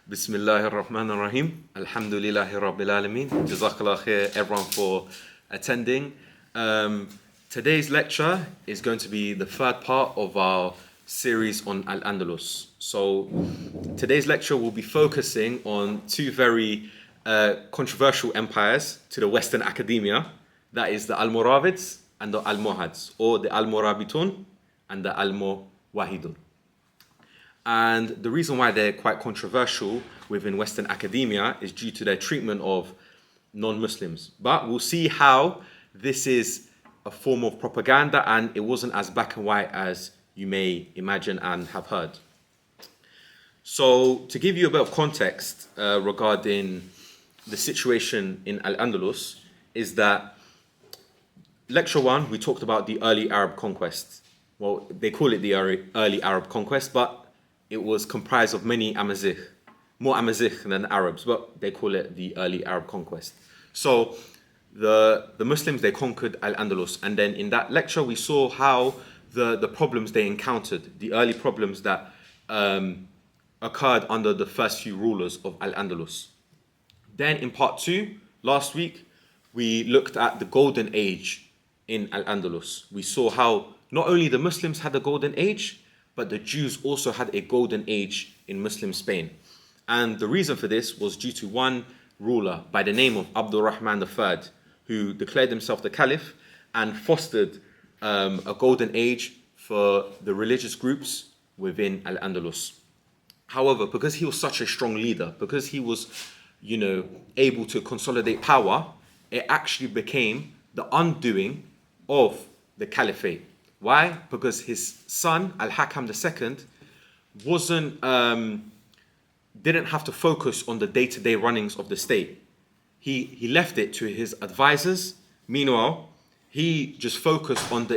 Bismillahir Rahmanir Rahim. Alhamdulillahi Rabbil Alameen. Jazakallah khair everyone for attending. Today's lecture is going to be the third part of our series on Al-Andalus. So today's lecture will be focusing on two very controversial empires to the Western academia. That is the Almoravids and the Almohads, or the Almorabitun and the Almowahidun. And the reason why they're quite controversial within Western academia is due to their treatment of non-Muslims. But we'll see how this is a form of propaganda and it wasn't as black and white as you may imagine and have heard. So to give you a bit of context regarding the situation in Al-Andalus is that lecture one, we talked about the early Arab conquest. Well, they call it the early Arab conquest, but it was comprised of many Amazigh, more Amazigh than Arabs, but they call it the early Arab conquest. So the Muslims, they conquered Al-Andalus. And then in that lecture, we saw how the problems they encountered, the early problems that occurred under the first few rulers of Al-Andalus. Then in part two, last week, we looked at the golden age in Al-Andalus. We saw how not only the Muslims had a golden age, but the Jews also had a golden age in Muslim Spain. And the reason for this was due to one ruler by the name of Abdul Rahman III, who declared himself the Caliph and fostered a golden age for the religious groups within Al-Andalus. However, because he was such a strong leader, because he was, able to consolidate power, it actually became the undoing of the caliphate. Why? Because his son, Al-Hakam II, didn't have to focus on the day-to-day runnings of the state. He left it to his advisors. Meanwhile, he just focused on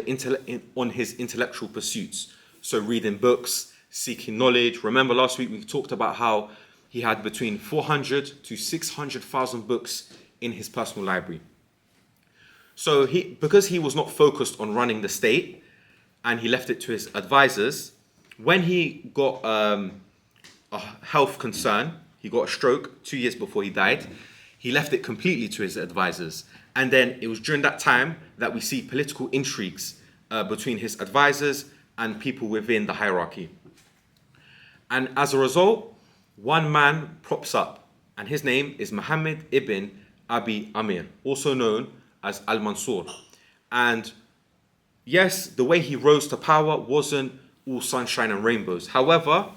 on his intellectual pursuits. So reading books, seeking knowledge. Remember last week we talked about how he had between 400 to 600,000 books in his personal library. So because he was not focused on running the state, and he left it to his advisors, when he got a health concern, he got a stroke 2 years before he died, he left it completely to his advisors. And then it was during that time that we see political intrigues between his advisors and people within the hierarchy. And as a result, one man props up, and his name is Muhammad ibn Abi Amir, also known as Al-Mansur. And yes, the way he rose to power wasn't all sunshine and rainbows. However,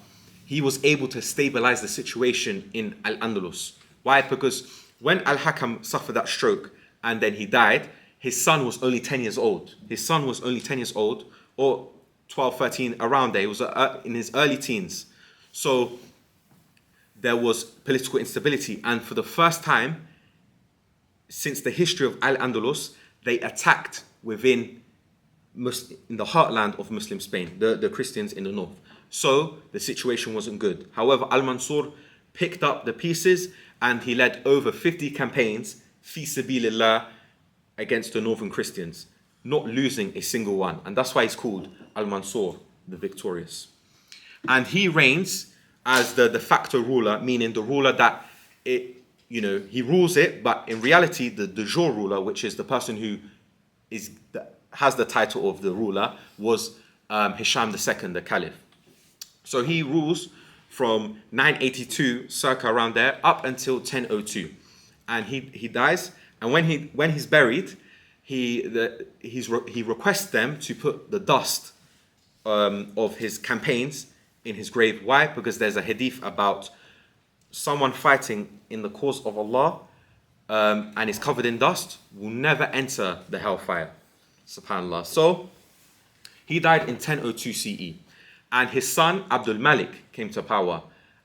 he was able to stabilize the situation in Al-Andalus. Why? Because when Al-Hakam suffered that stroke and then he died, his son was only 10 years old. His son was only 10 years old, or 12, 13, around there. He was in his early teens. So there was political instability. And for the first time since the history of Al-Andalus, they attacked in the heartland of Muslim Spain, the Christians in the north. So the situation wasn't good. However, Al-Mansur picked up the pieces and he led over 50 campaigns, fi sabilillah, against the northern Christians, not losing a single one. And that's why he's called Al-Mansur, the victorious. And he reigns as the de facto ruler, meaning the ruler that he rules it, but in reality, the de jure ruler, which is the person who has the title of the ruler, was Hisham II, the Caliph. So he rules from 982, circa around there, up until 1002. And he dies, and when he's buried, he requests them to put the dust of his campaigns in his grave. Why? Because there's a hadith about someone fighting in the cause of Allah and is covered in dust will never enter the hellfire. SubhanAllah. So he died in 1002 CE, and his son Abdul Malik came to power.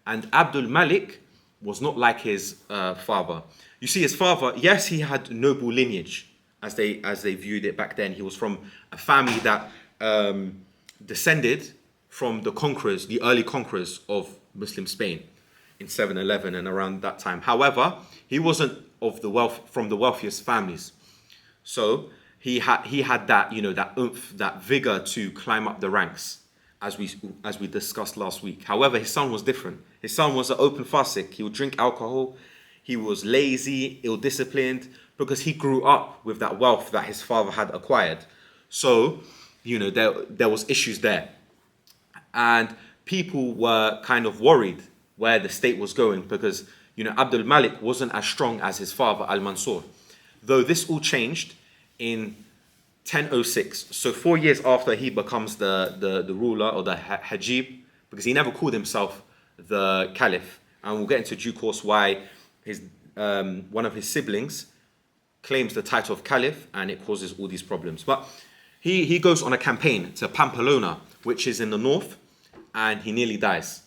And Abdul Malik was not like his father. You see, his father, yes, he had noble lineage as they viewed it back then. He was from a family that descended from the conquerors, the early conquerors of Muslim Spain in 711 and around that time. However, he wasn't from the wealthiest families. So he had that, that oomph, that vigor to climb up the ranks. as we discussed last week. However, his son was different. His son was an open fasik. He would drink alcohol. He was lazy, ill-disciplined, because he grew up with that wealth that his father had acquired. So, there was issues there. And people were kind of worried where the state was going because, Abdul Malik wasn't as strong as his father, Al-Mansur. Though this all changed in 1006. So 4 years after he becomes the ruler or the Hajib, because he never called himself the Caliph. And we'll get into due course why his one of his siblings claims the title of Caliph and it causes all these problems. But he goes on a campaign to Pamplona, which is in the north, and he nearly dies.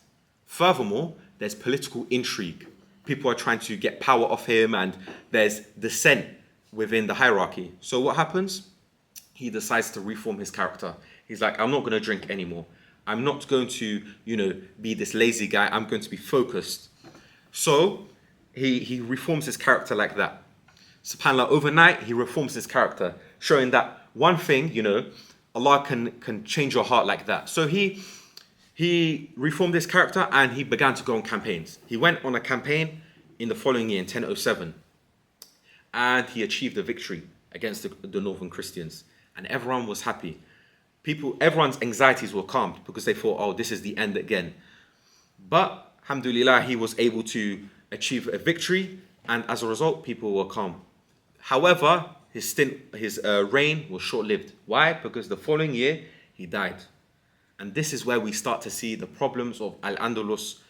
Furthermore, there's political intrigue. People are trying to get power off him and there's dissent within the hierarchy. So what happens? He decides to reform his character. He's like, I'm not going to drink anymore. I'm not going to, be this lazy guy. I'm going to be focused. So he reforms his character like that. SubhanAllah, overnight, he reforms his character, showing that one thing, Allah can change your heart like that. So he reformed his character and he began to go on campaigns. He went on a campaign in the following year, in 1007, and he achieved a victory against the northern Christians. And everyone was happy. Everyone's anxieties were calmed because they thought, oh, this is the end again. But, alhamdulillah, he was able to achieve a victory, and as a result, people were calm. However, his reign was short-lived. Why? Because the following year, he died. And this is where we start to see the problems of Al-Andalus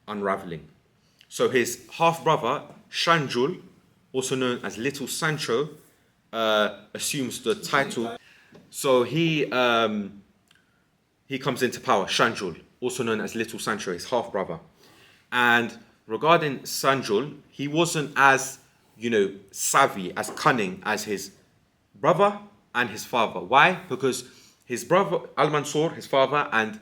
unraveling. So his half-brother, Shanjul, also known as Little Sancho, assumes the title. So he comes into power, Shanjul, also known as Little Sancho, his half-brother. And regarding Sanjul, he wasn't as, savvy, as cunning as his brother and his father. Why? Because his brother, Al-Mansur, his father, and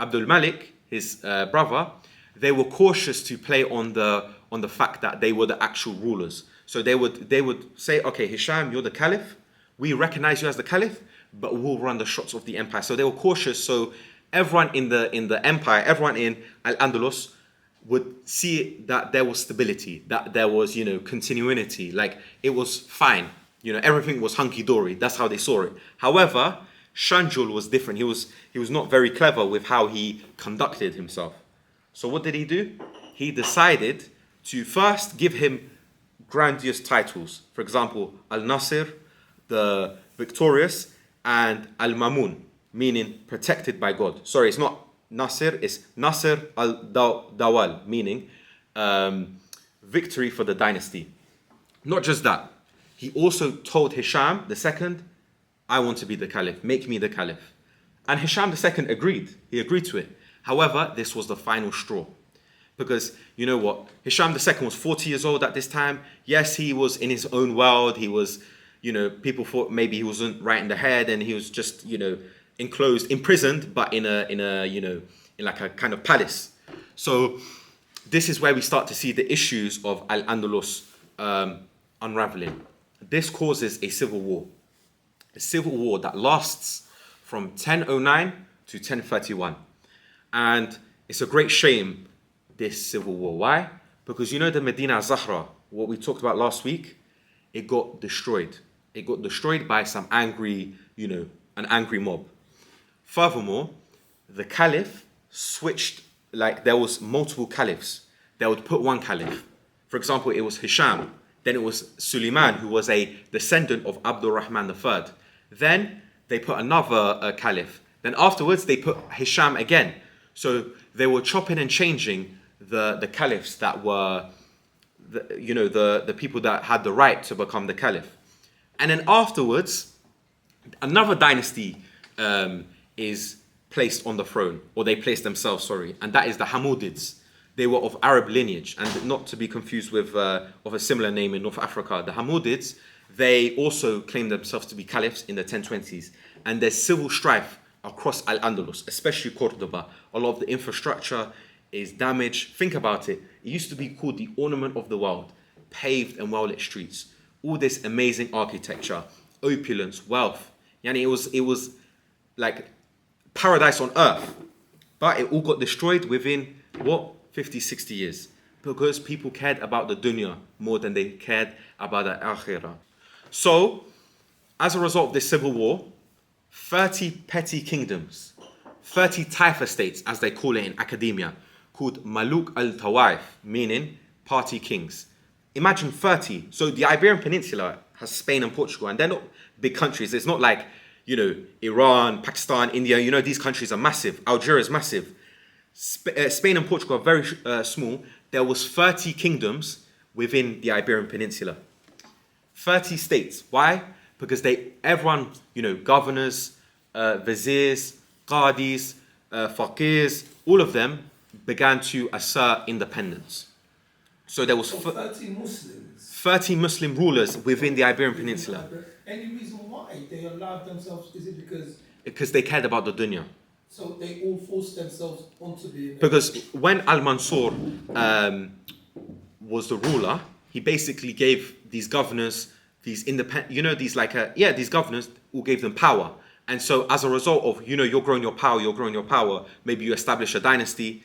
Abdul Malik, his brother, they were cautious to play on the fact that they were the actual rulers. So they would say, okay, Hisham, you're the Caliph. We recognize you as the Caliph, but we'll run the shots of the empire. So they were cautious. So everyone in the empire, everyone in Al-Andalus would see that there was stability, that there was, continuity. Like it was fine. Everything was hunky-dory. That's how they saw it. However, Shanjul was different. He was not very clever with how he conducted himself. So what did he do? He decided to first give him grandiose titles. For example, Al-Nasir, the victorious, and Al-Mamun, meaning protected by God. Sorry, it's not Nasir, it's Nasir al-Dawal, meaning victory for the dynasty. Not just that, he also told Hisham II, I want to be the Caliph, make me the Caliph. And Hisham II agreed. He agreed to it. However, this was the final straw. Because, you know what, Hisham II was 40 years old at this time. Yes, he was in his own world. He was, people thought maybe he wasn't right in the head and he was just, enclosed, imprisoned, but in like a kind of palace. So this is where we start to see the issues of Al-Andalus unraveling. This causes a civil war that lasts from 1009 to 1031. And it's a great shame, this civil war. Why? Because the Medina Zahra, what we talked about last week, it got destroyed. It got destroyed by some angry, an angry mob. Furthermore, the Caliph switched, like there was multiple Caliphs. They would put one Caliph. For example, it was Hisham. Then it was Suleiman, who was a descendant of Abdul Rahman III. Then they put another Caliph. Then afterwards, they put Hisham again. So they were chopping and changing the Caliphs that were, the people that had the right to become the Caliph. And then afterwards, another dynasty is placed on the throne, or they placed themselves, and that is the Hamudids. They were of Arab lineage, and not to be confused with of a similar name in North Africa. The Hamudids, they also claimed themselves to be caliphs in the 1020s, and there's civil strife across Al-Andalus, especially Cordoba. A lot of the infrastructure is damaged. Think about it. It used to be called the ornament of the world, paved and well-lit streets, all this amazing architecture, opulence, wealth. Yani it was like paradise on earth. But it all got destroyed within, what, 50, 60 years. Because people cared about the dunya more than they cared about the akhirah. So, as a result of this civil war, 30 petty kingdoms, 30 taifa states, as they call it in academia, called Maluk al-Tawaif, meaning party kings. Imagine 30. So the Iberian Peninsula has Spain and Portugal, and they're not big countries. It's not like, Iran, Pakistan, India. These countries are massive. Algeria is massive. Spain and Portugal are very small. There was 30 kingdoms within the Iberian Peninsula. 30 states. Why? Because everyone, governors, viziers, qadis, faqirs, all of them began to assert independence. So there was 30 Muslims. 30 Muslim rulers within the Iberian Peninsula. Any reason why they allowed themselves? Is it Because they cared about the dunya. So they all forced themselves onto being... Because when Al-Mansur was the ruler, he basically gave these governors, these independent, these governors all gave them power. And so as a result of, you're growing your power, maybe you establish a dynasty,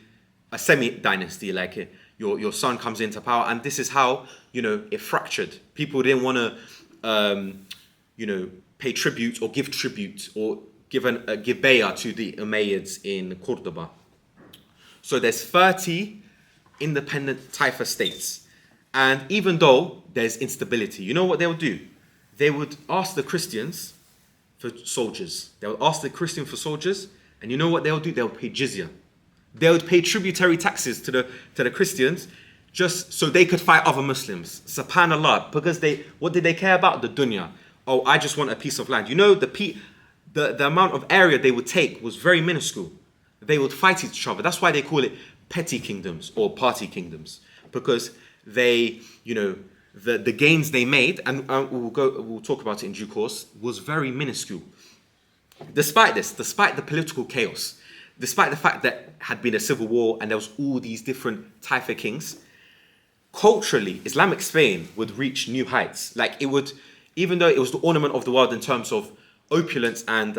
a semi-dynasty, like your son comes into power. And this is how, it fractured. People didn't want to, pay tribute or give tribute or give bay'ah to the Umayyads in Cordoba. So there's 30 independent taifa states. And even though there's instability, you know what they would do? They would ask the Christians for soldiers. They would ask the Christian for soldiers, and you know what they would do? They would pay jizya. They would pay tributary taxes to the Christians just so they could fight other Muslims. Subhanallah. Because what did they care about? The dunya. Oh, I just want a piece of land. The amount of area they would take was very minuscule. They would fight each other. That's why they call it petty kingdoms or party kingdoms. Because they, the gains they made, and we'll talk about it in due course, was very minuscule. Despite the political chaos, despite the fact that had been a civil war and there was all these different taifa kings, culturally, Islamic Spain would reach new heights. Even though it was the ornament of the world in terms of opulence and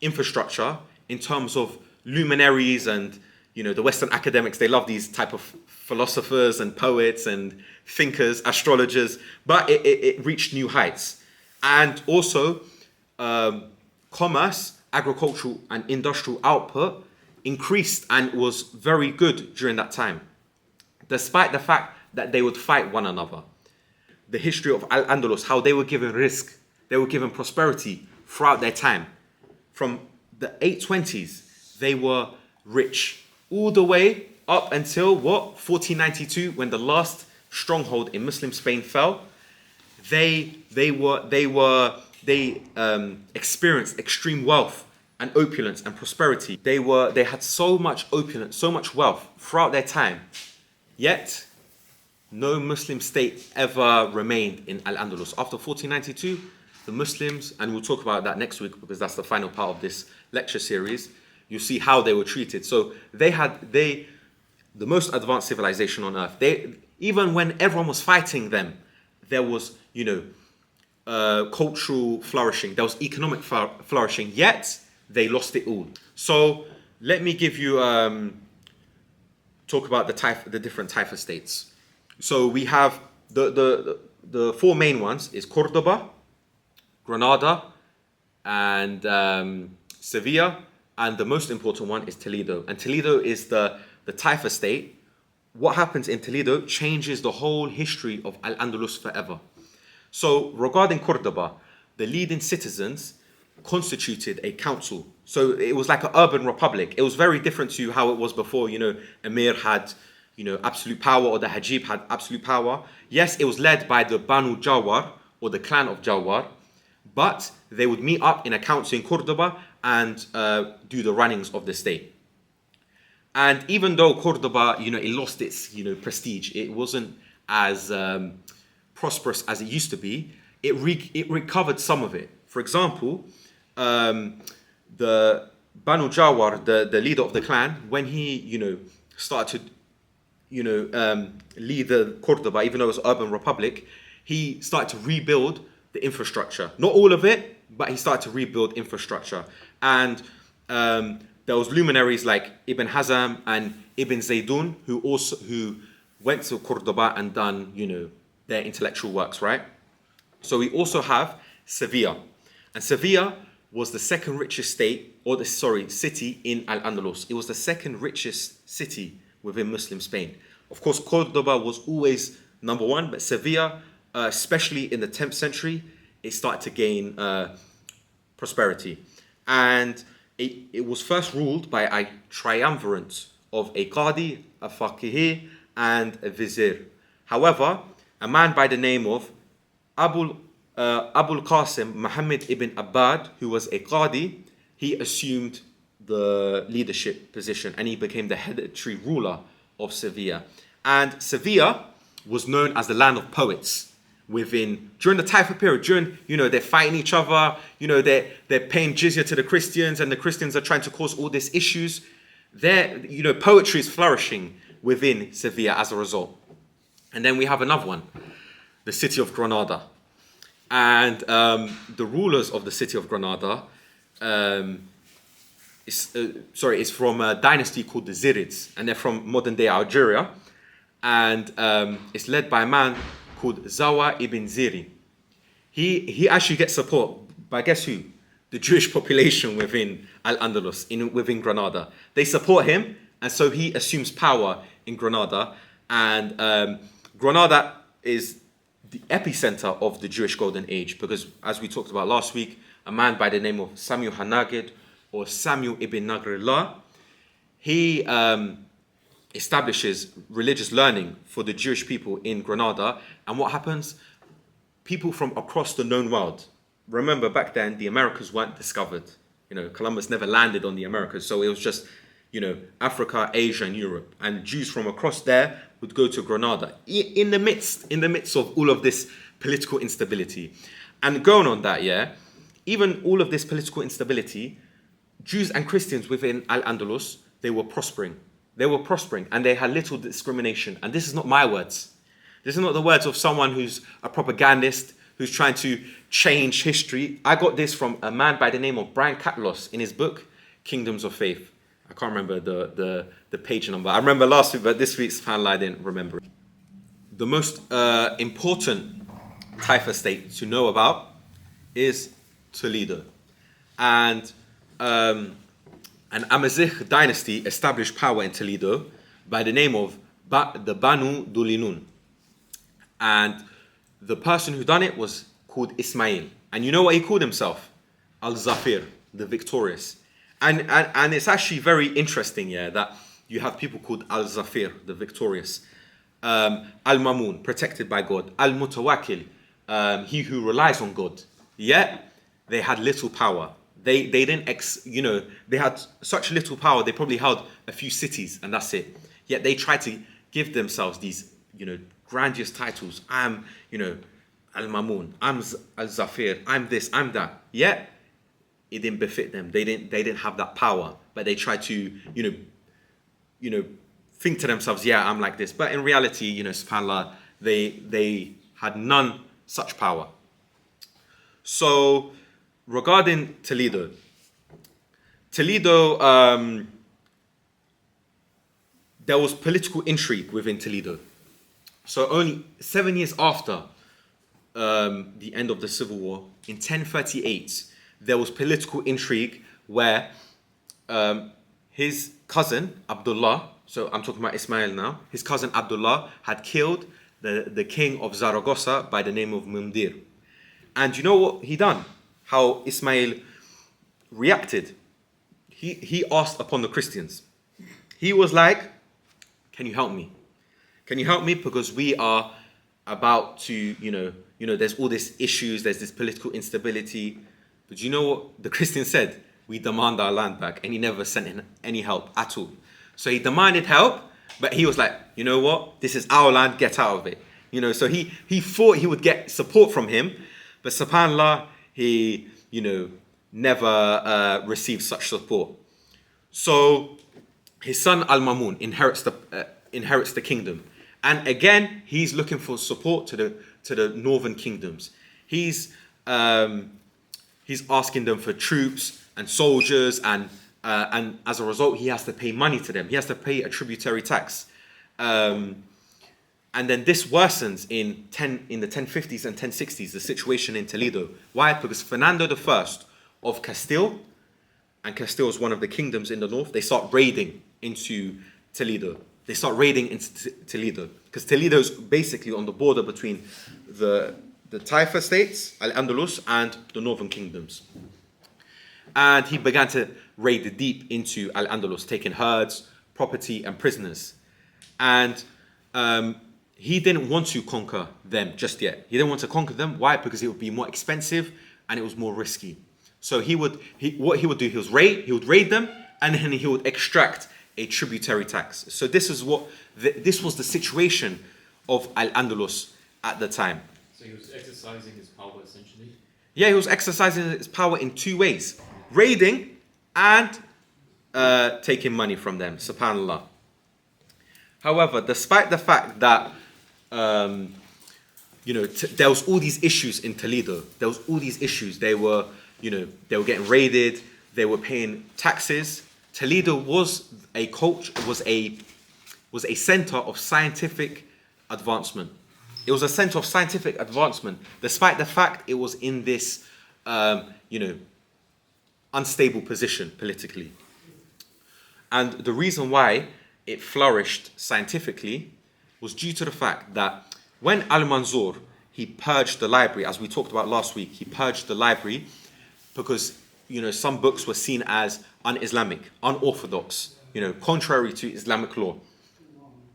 infrastructure, in terms of luminaries and the Western academics, they love these type of philosophers and poets and thinkers, astrologers, but it reached new heights. And also commerce, agricultural and industrial output increased and was very good during that time, despite the fact that they would fight one another. The history of Al-Andalus, how they were given rizq, they were given prosperity throughout their time. From the 820s, they were rich all the way up until 1492, when the last stronghold in Muslim Spain fell. They experienced extreme wealth and opulence and prosperity. They had so much opulence, so much wealth throughout their time. Yet no Muslim state ever remained in Al-Andalus. After 1492, the Muslims, and we'll talk about that next week because that's the final part of this lecture series, you see how they were treated. So they had the most advanced civilization on earth. Even when everyone was fighting them, there was, cultural flourishing, there was economic flourishing, yet they lost it all. So let me give you, talk about the different taifa states. So we have the four main ones is Cordoba, Granada, and Sevilla, and the most important one is Toledo. And Toledo is the taifa state. What happens in Toledo changes the whole history of Al-Andalus forever. So regarding Cordoba, the leading citizens constituted a council. So it was like an urban republic. It was very different to how it was before. Emir had absolute power, or the Hajib had absolute power. Yes, it was led by the Banu Jawar, or the clan of Jawar, but they would meet up in a council in Cordoba and do the runnings of the state. And even though Cordoba, it lost its, prestige, it wasn't as prosperous as it used to be, it recovered some of it. For example, the Banu Jawar, the leader of the clan, when he, started to lead the Cordoba, even though it was an urban republic, he started to rebuild the infrastructure. Not all of it, but he started to rebuild infrastructure. And There was luminaries like Ibn Hazm and Ibn Zaydun who went to Cordoba and done, their intellectual works, right? So we also have Sevilla. And Sevilla was the second richest city in Al-Andalus. It was the second richest city within Muslim Spain. Of course, Cordoba was always number one, but Sevilla, especially in the 10th century, it started to gain prosperity. And it was first ruled by a triumvirate of a Qadi, a Faqih, and a Vizier. However, a man by the name of Abul Qasim Muhammad ibn Abbad, who was a Qadi, he assumed the leadership position and he became the hereditary ruler of Sevilla. And Sevilla was known as the land of poets during the Taifa period, they're fighting each other, they're paying jizya to the Christians and the Christians are trying to cause all these issues. Poetry is flourishing within Sevilla as a result. And then we have another one, the city of Granada. And the rulers of the city of Granada is from a dynasty called the Zirids, and they're from modern day Algeria. And it's led by a man called Zawa ibn Ziri. He actually gets support by, guess who? The Jewish population within Al-Andalus, within Granada. They support him, and so he assumes power in Granada. And Granada is the epicenter of the Jewish Golden Age, because as we talked about last week, a man by the name of Samuel Hanagid, or Samuel ibn Nagrillah, he establishes religious learning for the Jewish people in Granada. And what happens? People from across the known world. Remember, back then, the Americas weren't discovered. Columbus never landed on the Americas. So it was just, Africa, Asia, and Europe. And Jews from across there would go to Granada in the midst of all of this political instability. And going on that, even all of this political instability, Jews and Christians within Al-Andalus, they were prospering. And they had little discrimination. And this is not my words. This is not the words of someone who's a propagandist, who's trying to change history. I got this from a man by the name of Brian Catlos in his book, Kingdoms of Faith. I can't remember the page number. I remember last week, but this week's I didn't remember it. The most important Taifa state to know about is Toledo. And an Amazigh dynasty established power in Toledo by the name of the Banu Dulinun. And the person who done it was called Ismail. And you know what he called himself? Al-Zafir, the victorious. And it's actually very interesting, that you have people called Al-Zafir, the victorious. Al-Mamun, protected by God. Al-Mutawakkil, he who relies on God. Yet, they had little power. They didn't, they had such little power, they probably held a few cities and that's it. Yet they tried to give themselves these, grandiose titles. I'm, Al-Mamun, I'm Al-Zafir, I'm this, I'm that. Yet, it didn't befit them. They didn't have that power, but they tried to, think to themselves, I'm like this. But in reality, subhanAllah, they had none such power. So, regarding Toledo, there was political intrigue within Toledo. So only 7 years after the end of the Civil War, in 1038, there was political intrigue where his cousin, Abdullah, so I'm talking about Ismail now, his cousin Abdullah had killed the king of Zaragoza by the name of Mumdir. And you know what he done? How Ismail reacted? He asked upon the Christians. He was like, can you help me? Can you help me? Because we are about to, there's all these issues, there's this political instability. But you know what the Christians said? We demand our land back. And he never sent in any help at all. So he demanded help, but he was like, you know what? This is our land, get out of it. So he thought he would get support from him. But subhanAllah, he, never received such support. So his son Al-Mamun inherits the kingdom. And again, he's looking for support to the northern kingdoms. He's asking them for troops and soldiers and and as a result, he has to pay money to them. He has to pay a tributary tax. And then this worsens in the 1050s and 1060s, the situation in Toledo. Why? Because Fernando I of Castile, and Castile is one of the kingdoms in the north, they start raiding into Toledo. They start raiding into Toledo. Because Toledo is basically on the border between the Taifa states, Al-Andalus, and the northern kingdoms. And he began to raid deep into Al-Andalus, taking herds, property, and prisoners. And he didn't want to conquer them just yet. He didn't want to conquer them. Why? Because it would be more expensive and it was more risky. So what he would do, he would raid them, and then he would extract a tributary tax. So this was the situation of Al-Andalus at the time. So he was exercising his power essentially? Yeah, he was exercising his power in two ways: raiding and taking money from them, subhanAllah. However, despite the fact that there was all these issues in Toledo, there was all these issues. They were getting raided, they were paying taxes. Toledo was a center of scientific advancement. It was a center of scientific advancement, despite the fact it was in this unstable position politically. And the reason why it flourished scientifically was due to the fact that when Al-Mansur, he purged the library, as we talked about last week, he purged the library because some books were seen as un-Islamic, unorthodox, contrary to Islamic law.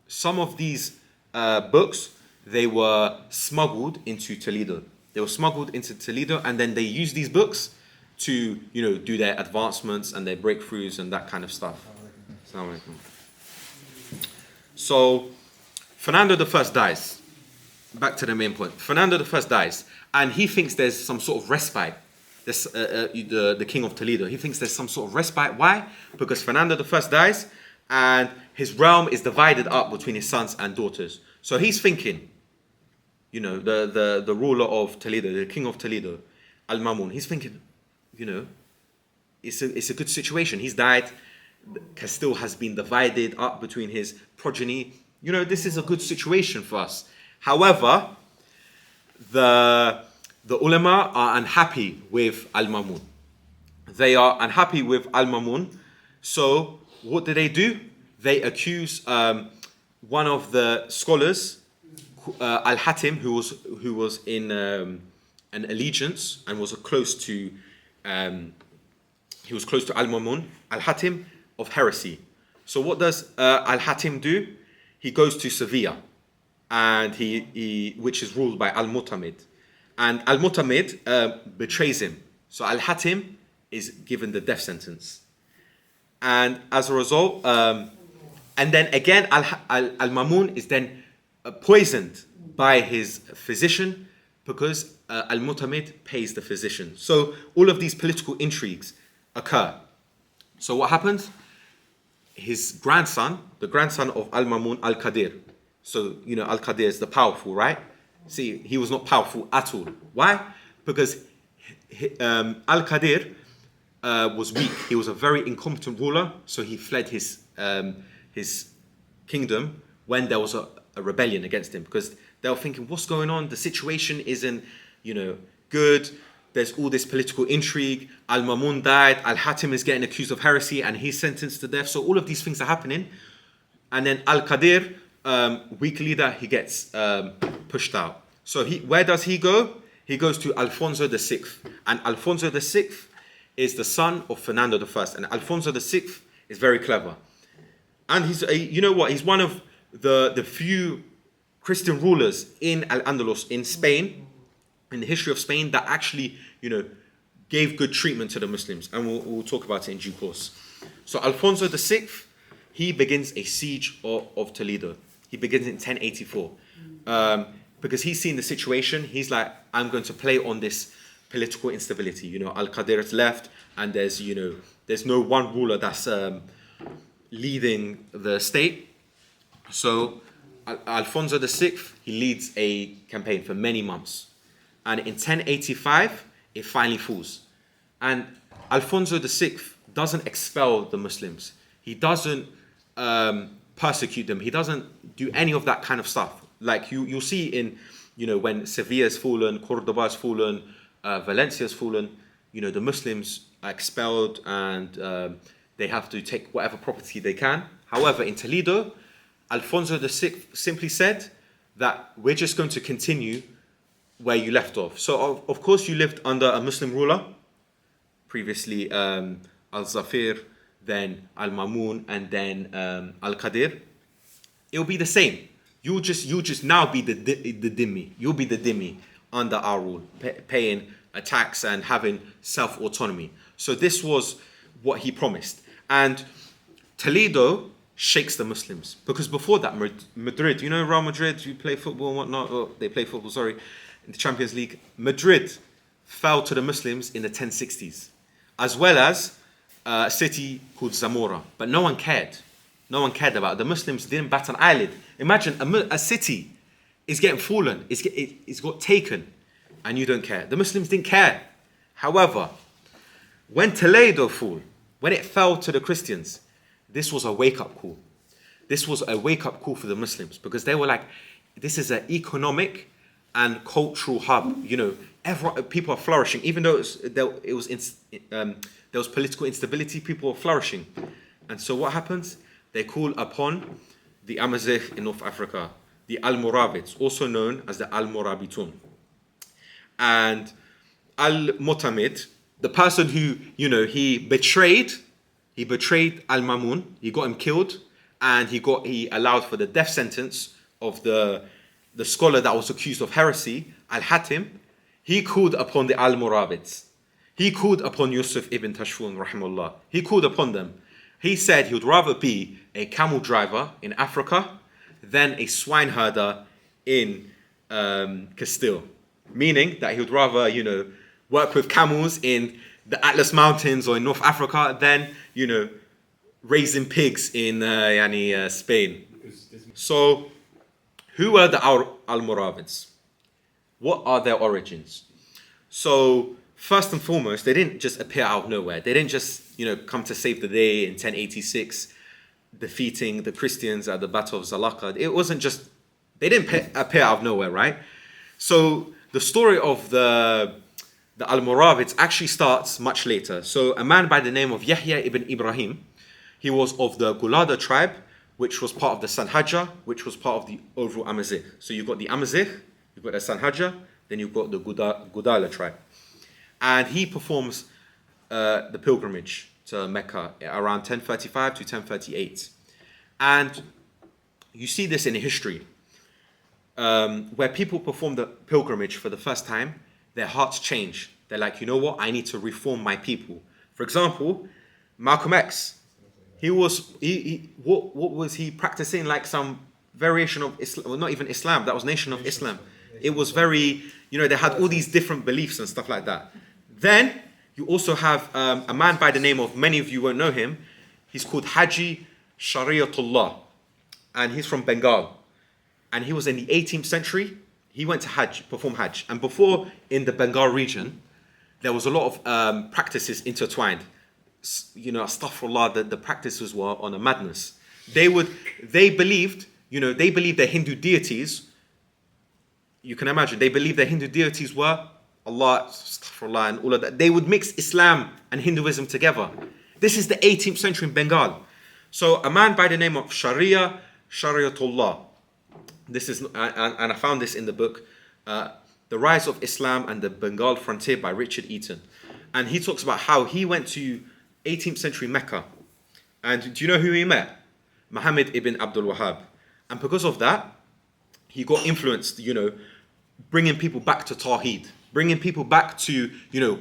Some of these books, they were smuggled into Toledo. And then they used these books to do their advancements and their breakthroughs and that kind of stuff. Assalamu alaikum. So Fernando I dies. Back to the main point. Fernando I dies, and he thinks there's some sort of respite. The king of Toledo. He thinks there's some sort of respite. Why? Because Fernando I dies, and his realm is divided up between his sons and daughters. So he's thinking, the ruler of Toledo, the king of Toledo, Al-Mamun. He's thinking, it's a good situation. He's died. Castile has been divided up between his progeny. This is a good situation for us. However, the ulama are unhappy with Al-Mamun. They are unhappy with Al-Mamun. So what do? They accuse one of the scholars, Al-Hatim, who was in an allegiance and was close to Al-Mamun, Al-Hatim, of heresy. So what does Al-Hatim do? He goes to Sevilla, and which is ruled by Al-Mutamid. And Al-Mutamid betrays him. So Al-Hatim is given the death sentence. And as a result, and then again, Al-Mamun is then poisoned by his physician because Al-Mutamid pays the physician. So all of these political intrigues occur. So what happens? His grandson, the grandson of Al-Mamun, Al-Qadir. So, Al-Qadir is the powerful, right? See, he was not powerful at all. Why? Because Al-Qadir was weak. He was a very incompetent ruler, so he fled his kingdom when there was a rebellion against him, because they were thinking, what's going on? The situation isn't, good. There's all this political intrigue. Al-Mamun died. Al-Hatim is getting accused of heresy and he's sentenced to death. So all of these things are happening. And then Al-Qadir, weak leader, he gets pushed out. So where does he go? He goes to Alfonso VI. And Alfonso VI is the son of Fernando I. And Alfonso VI is very clever. And he's one of the few Christian rulers in Al-Andalus, in Spain, in the history of Spain, that actually, gave good treatment to the Muslims. And we'll talk about it in due course. So Alfonso VI, he begins a siege of Toledo. He begins in 1084. Because he's seen the situation, he's like, I'm going to play on this political instability. Al-Qadir has left, and there's no one ruler that's leading the state. So Alfonso VI, he leads a campaign for many months. And in 1085, it finally falls. And Alfonso VI doesn't expel the Muslims. He doesn't persecute them. He doesn't do any of that kind of stuff. Like you'll see in, when Sevilla's fallen, Cordoba's fallen, Valencia's fallen, the Muslims are expelled and they have to take whatever property they can. However, in Toledo, Alfonso VI simply said that we're just going to continue where you left off. So of course you lived under a Muslim ruler, previously Al-Zafir, then Al-Mamun, and then Al-Qadir. It'll be the same. You'll just now be the dhimmi. You'll be the dhimmi under our rule, paying a tax and having self-autonomy. So this was what he promised. And Toledo shakes the Muslims. Because before that, Madrid, Real Madrid, you play football and whatnot, or they play football, sorry, in the Champions League. Madrid fell to the Muslims in the 1060s, as well as a city called Zamora. But no one cared. No one cared about it. The Muslims didn't bat an eyelid. Imagine a city is getting fallen, it's got taken, and you don't care. The Muslims didn't care. However, when Toledo fell, when it fell to the Christians, this was a wake-up call. This was a wake-up call for the Muslims, because they were like, this is an economic and cultural hub. People are flourishing, even though there was political instability. People were flourishing, and so what happens? They call upon the Amazigh in North Africa, the Almoravids, also known as the Almorabitun, and Al-Mutamid, the person who he betrayed Al-Mamun. He got him killed, and he allowed for the death sentence of the scholar that was accused of heresy, Al-Hatim. He called upon the Almoravids. He called upon Yusuf ibn Tashfun, rahimahullah. He called upon them. He said he would rather be a camel driver in Africa than a swine herder in Castile. Meaning that he would rather, work with camels in the Atlas Mountains or in North Africa than, raising pigs in Spain. So, who are the Almoravids? What are their origins? So, first and foremost, they didn't just appear out of nowhere. They didn't just, come to save the day in 1086, defeating the Christians at the Battle of Zalakad. It wasn't just, they didn't appear out of nowhere, right? So, the story of the Almoravids actually starts much later. So, a man by the name of Yahya ibn Ibrahim, he was of the Gulada tribe, which was part of the Sanhaja, which was part of the overall Amazigh. So you've got the Amazigh, you've got the Sanhaja, then you've got the Gudala tribe. And he performs the pilgrimage to Mecca around 1035 to 1038. And you see this in history, where people perform the pilgrimage for the first time, their hearts change. They're like, you know what, I need to reform my people. For example, Malcolm X, what was he practicing? Like some variation of Islam, well, not even Islam, that was Nation of Islam. It was very, they had all these different beliefs and stuff like that. Then you also have a man by the name of, many of you won't know him, he's called Haji Shariatullah, and he's from Bengal. And he was in the 18th century. He went to Hajj, perform Hajj. And before, in the Bengal region, there was a lot of practices intertwined. Astaghfirullah, the practices were on a madness. They believed their Hindu deities, you can imagine, they believed their Hindu deities were Allah, astaghfirullah, and all of that. They would mix Islam and Hinduism together. This is the 18th century in Bengal. So a man by the name of Shariatullah, this is, and I found this in the book, The Rise of Islam and the Bengal Frontier by Richard Eaton. And he talks about how he went to 18th century Mecca. And do you know who he met? Muhammad ibn Abdul Wahhab. And because of that, he got influenced, bringing people back to Tawheed, bringing people back to,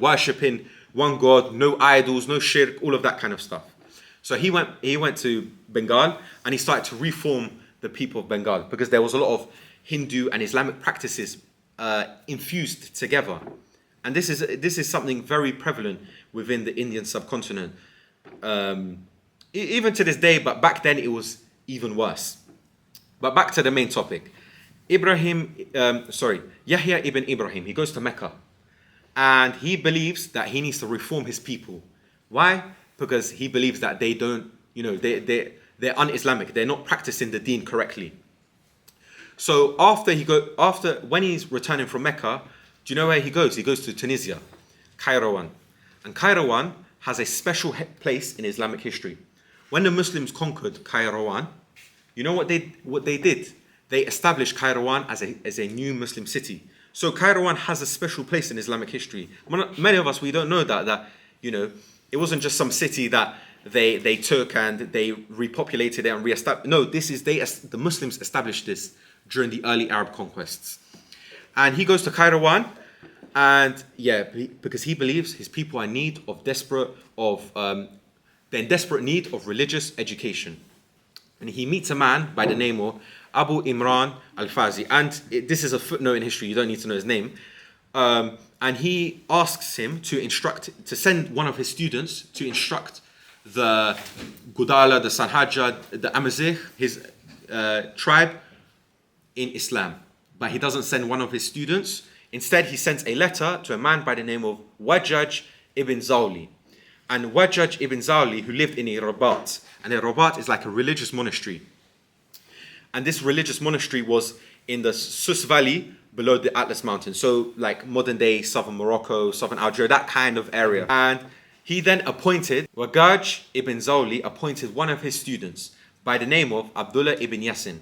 worshipping one God, no idols, no shirk, all of that kind of stuff. So he went to Bengal and he started to reform the people of Bengal, because there was a lot of Hindu and Islamic practices infused together. And this is something very prevalent within the Indian subcontinent, even to this day. But back then it was even worse. But back to the main topic. Yahya ibn Ibrahim, he goes to Mecca, and he believes that he needs to reform his people. Why? because he believes that they don't, they're un-Islamic. They're not practicing the deen correctly. So when he's returning from Mecca, do you know where he goes? He goes to Tunisia, Kairouan. And Kairouan has a special place in Islamic history. When the Muslims conquered Kairouan, you know what they did? They established Kairouan as a new Muslim city. So Kairouan has a special place in Islamic history. Many of us, we don't know that it wasn't just some city that they took and they repopulated it and reestablished. No, the Muslims established this during the early Arab conquests. And he goes to Kairouan, and because he believes his people are they're in desperate need of religious education. And he meets a man by the name of Abu Imran al-Fazi. And this is a footnote in history, you don't need to know his name. And he asks him to send one of his students to instruct the Gudala, the Sanhaja, the Amazigh, his tribe, in Islam. But he doesn't send one of his students. Instead, he sends a letter to a man by the name of Wajjaj ibn Zawli. And Wajjaj ibn Zawli, who lived in a Rabat. And a Rabat is like a religious monastery. And this religious monastery was in the Sus Valley below the Atlas Mountains. So like modern day southern Morocco, southern Algeria, that kind of area. And he then Wajjaj ibn Zawli appointed one of his students by the name of Abdullah ibn Yasin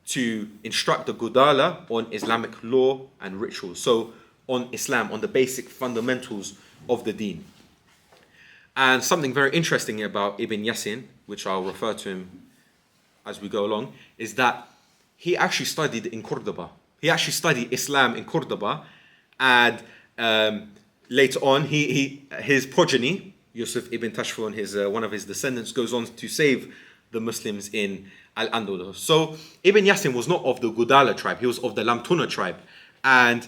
to instruct the Gudala on Islamic law and rituals. So on Islam, on the basic fundamentals of the deen. And something very interesting about Ibn Yasin, which I'll refer to him as we go along, is that he actually studied in Cordoba. He actually studied Islam in Cordoba, and later on, his progeny, Yusuf ibn Tashfun, one of his descendants, goes on to save the Muslims in Al-Andalus. So Ibn Yasin was not of the Gudala tribe, he was of the Lamtuna tribe, and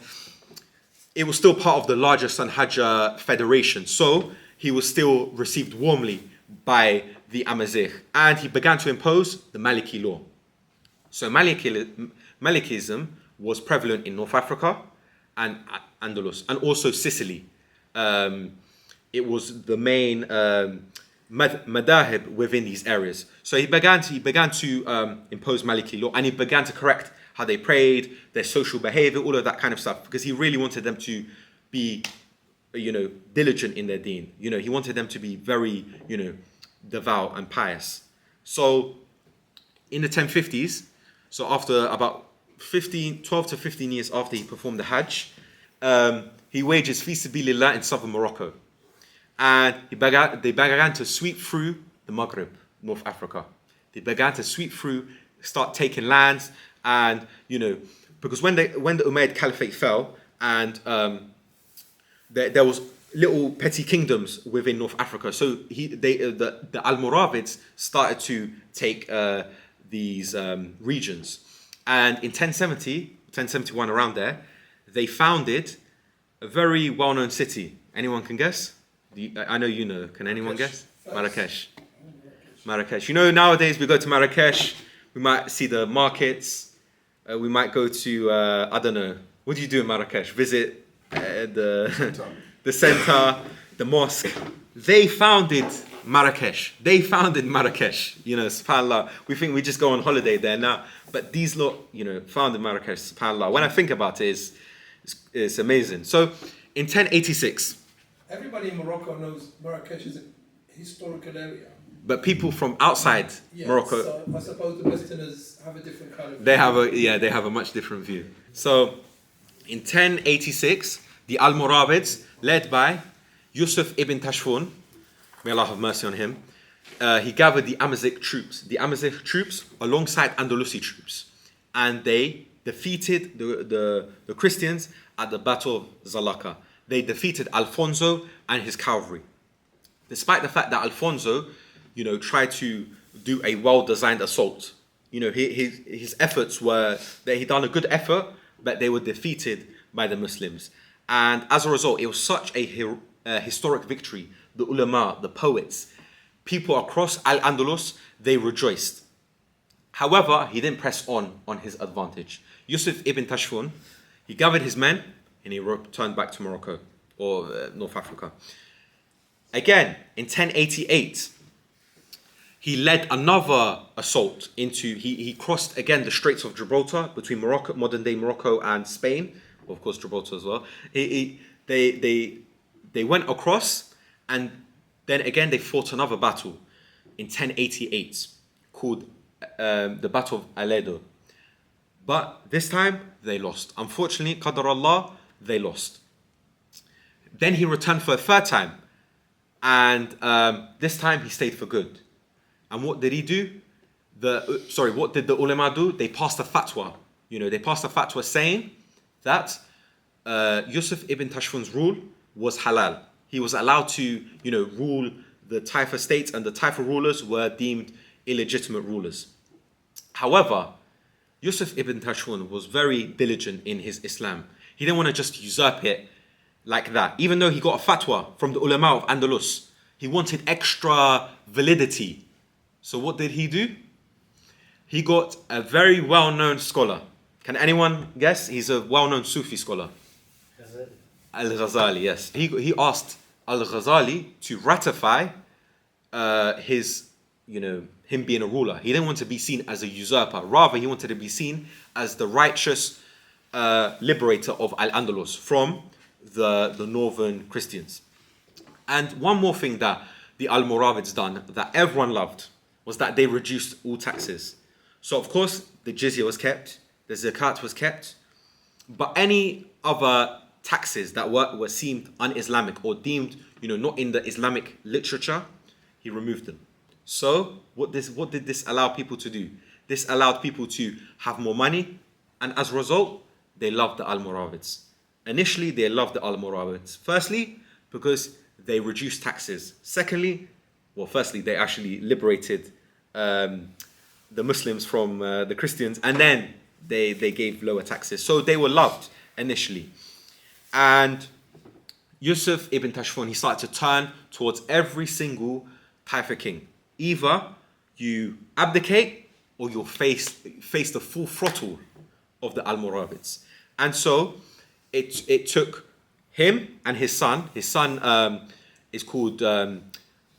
it was still part of the larger Sanhaja federation. So he was still received warmly by the Amazigh, and he began to impose the Maliki law. So Malikism was prevalent in North Africa and Andalus, and also Sicily. It was the main madahib within these areas. So he began to impose Maliki law, and he began to correct how they prayed, their social behavior, all of that kind of stuff, because he really wanted them to be, diligent in their deen. He wanted them to be very, devout and pious. So in the 1050s, so after about 12 to 15 years after he performed the Hajj, he wages fi sabilillah in southern Morocco. And they began to sweep through the Maghreb, North Africa. They began to sweep through, start taking lands, and because when the Umayyad Caliphate fell, and there was little petty kingdoms within North Africa, so the Almoravids started to take these regions, and in 1071 around there, they founded a very well-known city. Anyone can guess? I know you know. Can anyone guess? Marrakesh. Nowadays we go to Marrakesh, we might see the markets, we might go to, I don't know, what do you do in Marrakesh? Visit the center, the mosque. They founded Marrakesh. SubhanAllah. We think we just go on holiday there now. But these lot, founded Marrakesh, SubhanAllah. When I think about it, it's amazing. So in 1086, everybody in Morocco knows Marrakesh is a historical area. But people from outside Morocco, so I suppose the Westerners have a different kind of view. They have a much different view. So in 1086, the Almoravids, led by Yusuf ibn Tashfun, may Allah have mercy on him, he gathered the Amazigh troops alongside Andalusi troops, and they defeated the Christians at the Battle of Zalaka. They defeated Alfonso and his cavalry. Despite the fact that Alfonso, tried to do a well-designed assault, his efforts were that he'd done a good effort, but they were defeated by the Muslims. And as a result, it was such a historic victory. The ulama, the poets, people across Al-Andalus, they rejoiced. However, he didn't press on his advantage. Yusuf ibn Tashfun, he gathered his men and he returned back to Morocco or North Africa. Again, in 1088, he led another assault into, he crossed again the Straits of Gibraltar between Morocco, modern day Morocco and Spain, of course Gibraltar as well. They went across, and then again they fought another battle in 1088 called the Battle of Aledo. But this time they lost. Unfortunately, Qadar Allah, they lost. Then he returned for a third time, and this time he stayed for good. And what did he do? What did the ulama do? They passed a fatwa. They passed a fatwa saying that Yusuf ibn Tashfun's rule was halal. He was allowed to, rule the Taifa states, and the Taifa rulers were deemed illegitimate rulers. However, Yusuf ibn Tashfun was very diligent in his Islam. He didn't want to just usurp it like that. Even though he got a fatwa from the ulama of Andalus, he wanted extra validity. So what did he do? He got a very well-known scholar. Can anyone guess? He's a well-known Sufi scholar. Al-Ghazali, yes. He asked Al-Ghazali to ratify his, him being a ruler. He didn't want to be seen as a usurper. Rather, he wanted to be seen as the righteous liberator of Al-Andalus from the northern Christians. And one more thing that the Almoravids done that everyone loved was that they reduced all taxes. So of course, the jizya was kept, the zakat was kept, but any other taxes that were seemed un-Islamic or deemed, not in the Islamic literature, he removed them. So what did this allow people to do? This allowed people to have more money, and as a result, they loved the Almoravids. Initially, they loved the Almoravids. Firstly, because they reduced taxes. Secondly, firstly, they actually liberated the Muslims from the Christians, and then they gave lower taxes. So they were loved initially. And Yusuf ibn Tashfun, he started to turn towards every single Taifa king. Either you abdicate or you'll face the full throttle of the Almoravids. And so it took him and his son. His son is called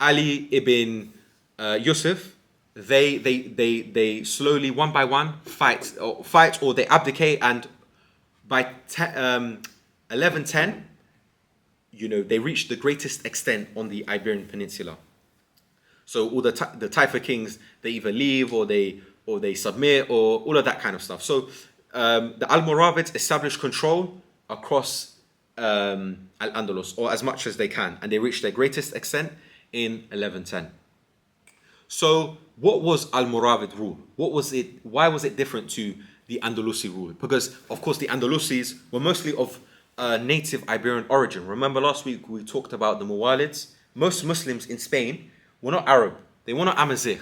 Ali ibn Yusuf. They slowly, one by one, fight or they abdicate, and by 1110, they reached the greatest extent on the Iberian Peninsula. So all the Taifa kings, they either leave or they submit or all of that kind of stuff. So the Almoravids established control across Al-Andalus, or as much as they can, and they reached their greatest extent in 1110. So what was Almoravid rule? What was it? Why was it different to the Andalusi rule? Because of course the Andalusis were mostly of native Iberian origin. Remember last week we talked about the Muwalids. Most Muslims in Spain were not Arab. They were not Amazigh.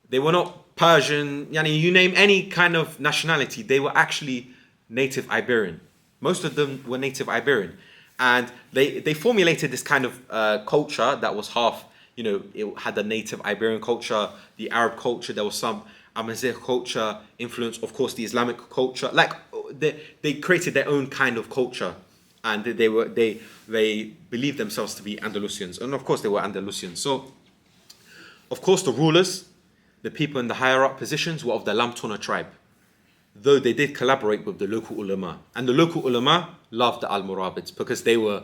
They were not Persian. You name any kind of nationality, they were actually native Iberian. Most of them were native Iberian. And they formulated this kind of culture that was half, it had the native Iberian culture, the Arab culture, there was some Amazigh culture influence, of course the Islamic culture. Like they created their own kind of culture, and they believed themselves to be Andalusians, and of course they were Andalusians. So of course the rulers, the people in the higher up positions, were of the Lamtuna tribe, though they did collaborate with the local ulama, and the local ulama loved the Almoravids because they were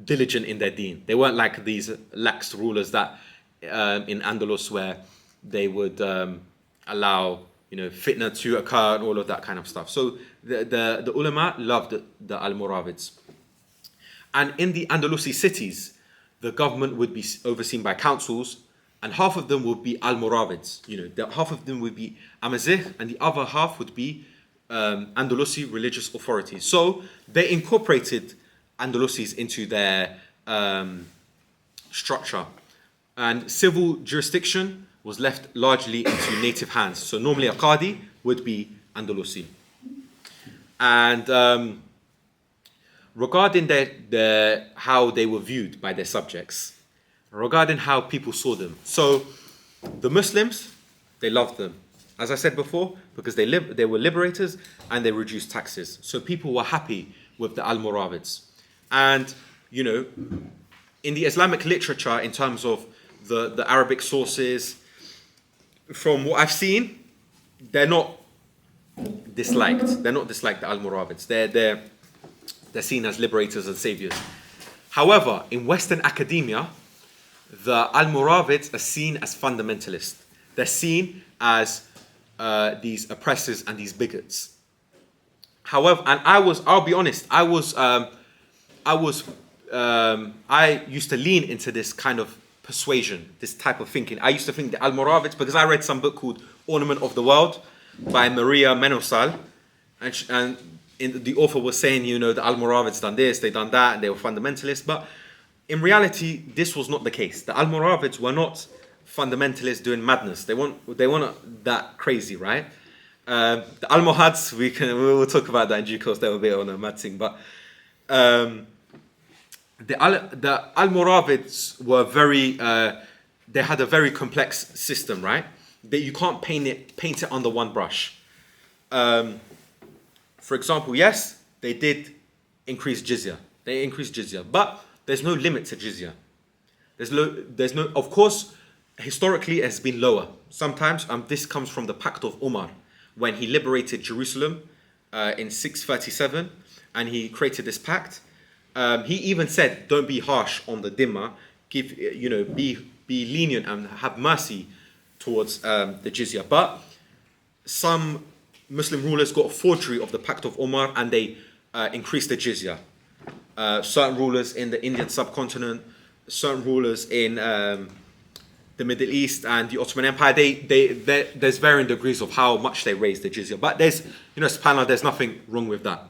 diligent in their deen. They weren't like these lax rulers that in Andalus, where they would allow fitna to occur and all of that kind of stuff. So the ulama loved the Almoravids. And in the Andalusi cities, the government would be overseen by councils, and half of them would be Almoravids. Half of them would be Amazigh, and the other half would be Andalusi religious authorities. So they incorporated Andalusis into their structure, and civil jurisdiction was left largely into native hands. So normally a Qadi would be Andalusi. And regarding how they were viewed by their subjects, regarding how people saw them. So the Muslims, they loved them, as I said before, because they were liberators and they reduced taxes. So people were happy with the Almoravids. And, in the Islamic literature, in terms of the Arabic sources, from what I've seen, they're not disliked. They're not disliked, the Almoravids. They're seen as liberators and saviors. However, in Western academia, the Almoravids are seen as fundamentalists. They're seen as these oppressors and these bigots. However, and I'll be honest, I used to lean into this kind of persuasion, this type of thinking. I used to think the Almoravids, because I read some book called Ornament of the World by Maria Menosal, and the author was saying, the Almoravids done this, they done that, and they were fundamentalists. But in reality, this was not the case. The Almoravids were not fundamentalists doing madness. They weren't that crazy, right? The Almohads, we'll talk about that in due course. They were a bit on a mad thing, but the Almoravids were they had a very complex system, right? That you can't paint it under one brush. For example, yes, they did increase jizya. They increased jizya, but there's no limit to jizya. There's no. Of course, historically, it has been lower. Sometimes, this comes from the Pact of Umar, when he liberated Jerusalem in 637, and he created this pact. He even said, "Don't be harsh on the dhimma. Be lenient and have mercy towards the jizya." But some Muslim rulers got a forgery of the Pact of Umar, and they increased the jizya. Certain rulers in the Indian subcontinent, certain rulers in the Middle East and the Ottoman Empire, there's varying degrees of how much they raised the jizya. But subhanAllah, there's nothing wrong with that.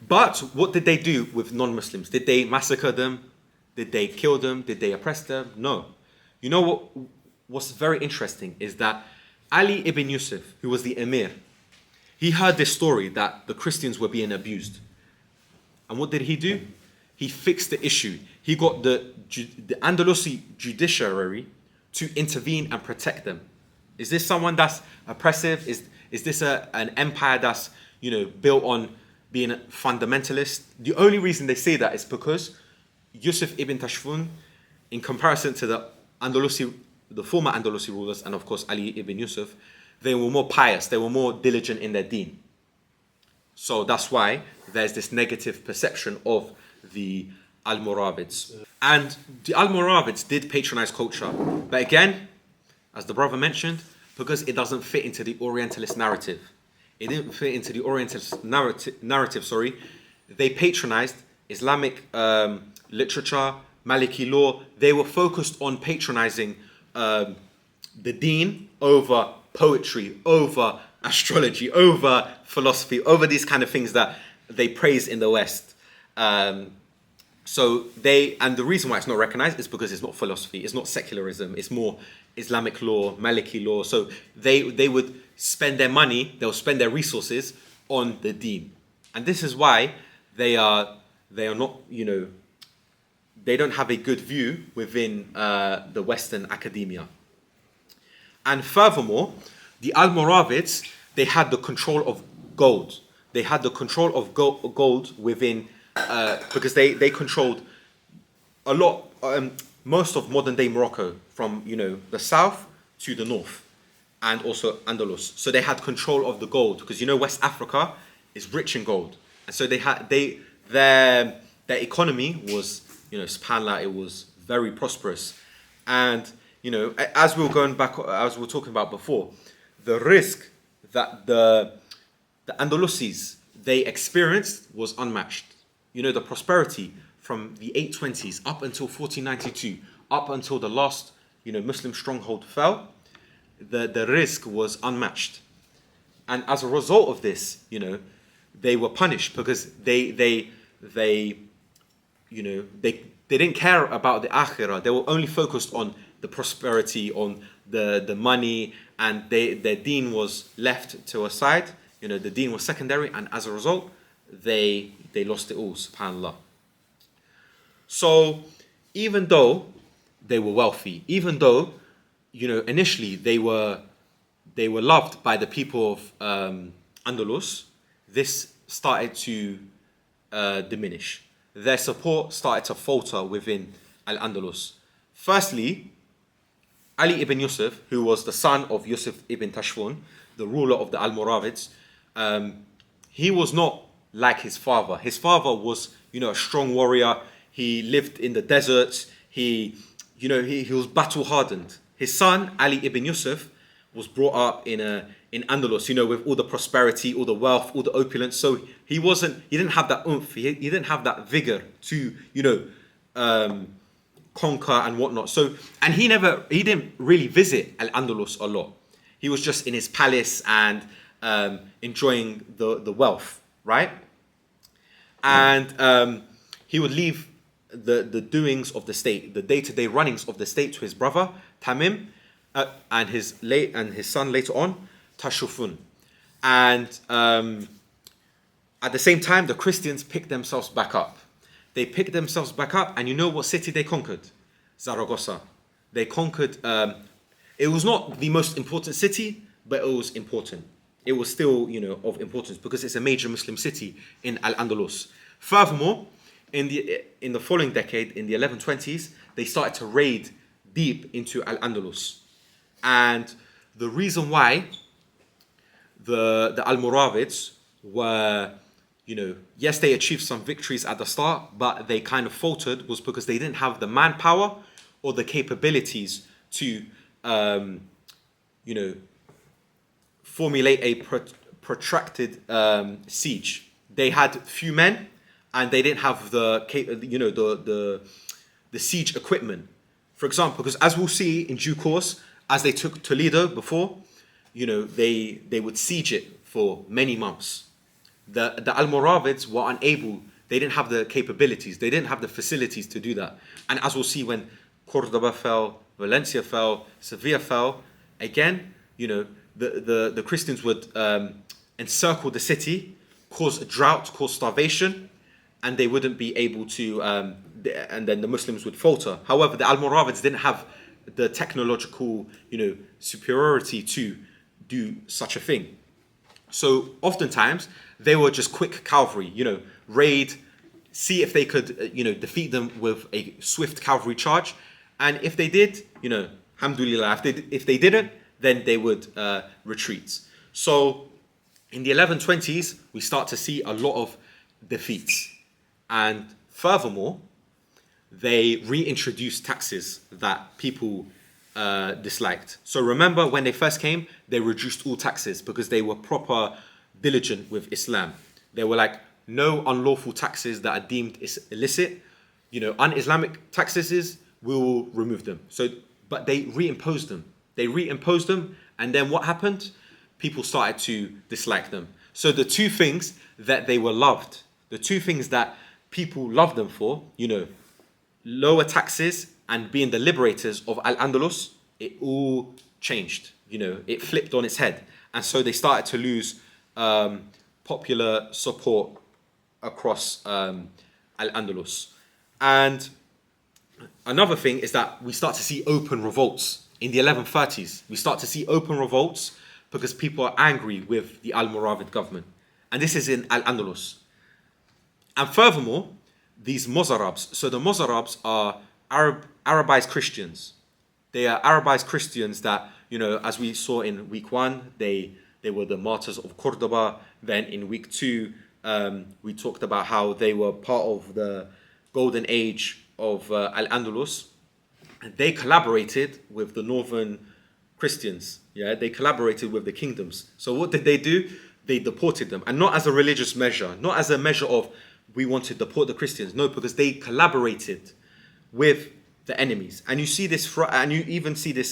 But what did they do with non-Muslims? Did they massacre them? Did they kill them? Did they oppress them? No. You know what's very interesting is that Ali ibn Yusuf, who was the emir, he heard this story that the Christians were being abused. And what did he do? He fixed the issue. He got the Andalusi judiciary to intervene and protect them. Is this someone that's oppressive? Is this an empire that's built on being a fundamentalist? The only reason they say that is because Yusuf ibn Tashfun, in comparison to the former Andalusi rulers, and of course Ali ibn Yusuf, they were more pious, they were more diligent in their deen. So that's why there's this negative perception of the Almoravids. And the Almoravids did patronize culture. But again, as the brother mentioned, because it doesn't fit into the Orientalist narrative. It didn't fit into the Orientalist narrative. They patronized Islamic literature, Maliki law. They were focused on patronizing the deen over poetry, over astrology, over philosophy, over these kind of things that they praise in the West. And the reason why it's not recognized is because it's not philosophy, it's not secularism, it's more Islamic law, Maliki law. So they would spend their money, they'll spend their resources on the deen. And this is why they are not, they don't have a good view within the Western academia. And furthermore, the Almoravids, they had the control of gold. They had the control of gold within, because they controlled a lot, most of modern day Morocco, from the south to the north, and also Andalus. So they had control of the gold, because West Africa is rich in gold, and so their economy was, subhanAllah, it was very prosperous. And as we were talking about before, the risk that the Andalusis they experienced was unmatched. The prosperity from the 820s up until 1492, up until the last Muslim stronghold fell, the risk was unmatched. And as a result of this, they were punished because they didn't care about the akhirah. They were only focused on the prosperity, on the money, and their deen was left to a side. The deen was secondary, and as a result, they lost it all, subhanAllah. So even though they were wealthy, even though initially they were loved by the people of Andalus, this started to diminish. their support started to falter within Al-Andalus. Firstly, Ali ibn Yusuf, who was the son of Yusuf ibn Tashfun, the ruler of the Almoravids, he was not like his father. His father was, a strong warrior. He lived in the deserts. He was battle hardened. His son, Ali ibn Yusuf, was brought up in Andalus, with all the prosperity, all the wealth, all the opulence. So he didn't have that oomph. He didn't have that vigor to, conquer and whatnot. So, and he didn't really visit Al-Andalus a lot. He was just in his palace and enjoying the wealth, right? And he would leave the doings of the state, the day-to-day runnings of the state, to his brother Tamim and his son later on, Tashufun. And at the same time, the Christians picked themselves back up. They picked themselves back up, and you know what city they conquered? Zaragoza. They conquered. It was not the most important city, but it was important. It was still, of importance because it's a major Muslim city in Al-Andalus. Furthermore, in the following decade, in the 1120s, they started to raid deep into Al-Andalus. And the reason why the Almoravids were, yes, they achieved some victories at the start, but they kind of faltered was because they didn't have the manpower or the capabilities to, formulate a protracted siege. They had few men, and they didn't have the siege equipment. For example, because as we'll see in due course, as they took Toledo before, they would siege it for many months. The Almoravids were unable, they didn't have the capabilities, they didn't have the facilities to do that. And as we'll see, when Cordoba fell, Valencia fell, Sevilla fell, again, the Christians would encircle the city, cause a drought, cause starvation, and they wouldn't be able to, and then the Muslims would falter. However, the Almoravids didn't have the technological, superiority to do such a thing. So oftentimes they were just quick cavalry, raid, see if they could, defeat them with a swift cavalry charge. And if they did, alhamdulillah, if they didn't, then they would retreat. So in the 1120s, we start to see a lot of defeats. And furthermore, they reintroduced taxes that people disliked. So remember, when they first came, they reduced all taxes because they were proper diligent with Islam. They were like, no unlawful taxes that are deemed illicit. Un-Islamic taxes, we will remove them. But they reimposed them. And then what happened? People started to dislike them. So the two things that they were loved, the two things that people loved them for, lower taxes and being the liberators of Al-Andalus, it all changed. It flipped on its head. And so they started to lose popular support across Al-Andalus. And another thing is that we start to see open revolts. In the 1130s, we start to see open revolts because people are angry with the Almoravid government. And this is in Al-Andalus. And furthermore, these Mozarabs. So the Mozarabs are Arabized Christians. They are Arabized Christians that, as we saw in week 1, they were the martyrs of Cordoba. Then in week 2, we talked about how they were part of the golden age of Al-Andalus. And they collaborated with the northern Christians. Yeah, they collaborated with the kingdoms. So what did they do? They deported them. And not as a religious measure, not as a measure of we want to deport the Christians. No, because they collaborated with the enemies. And you see this, and you even see this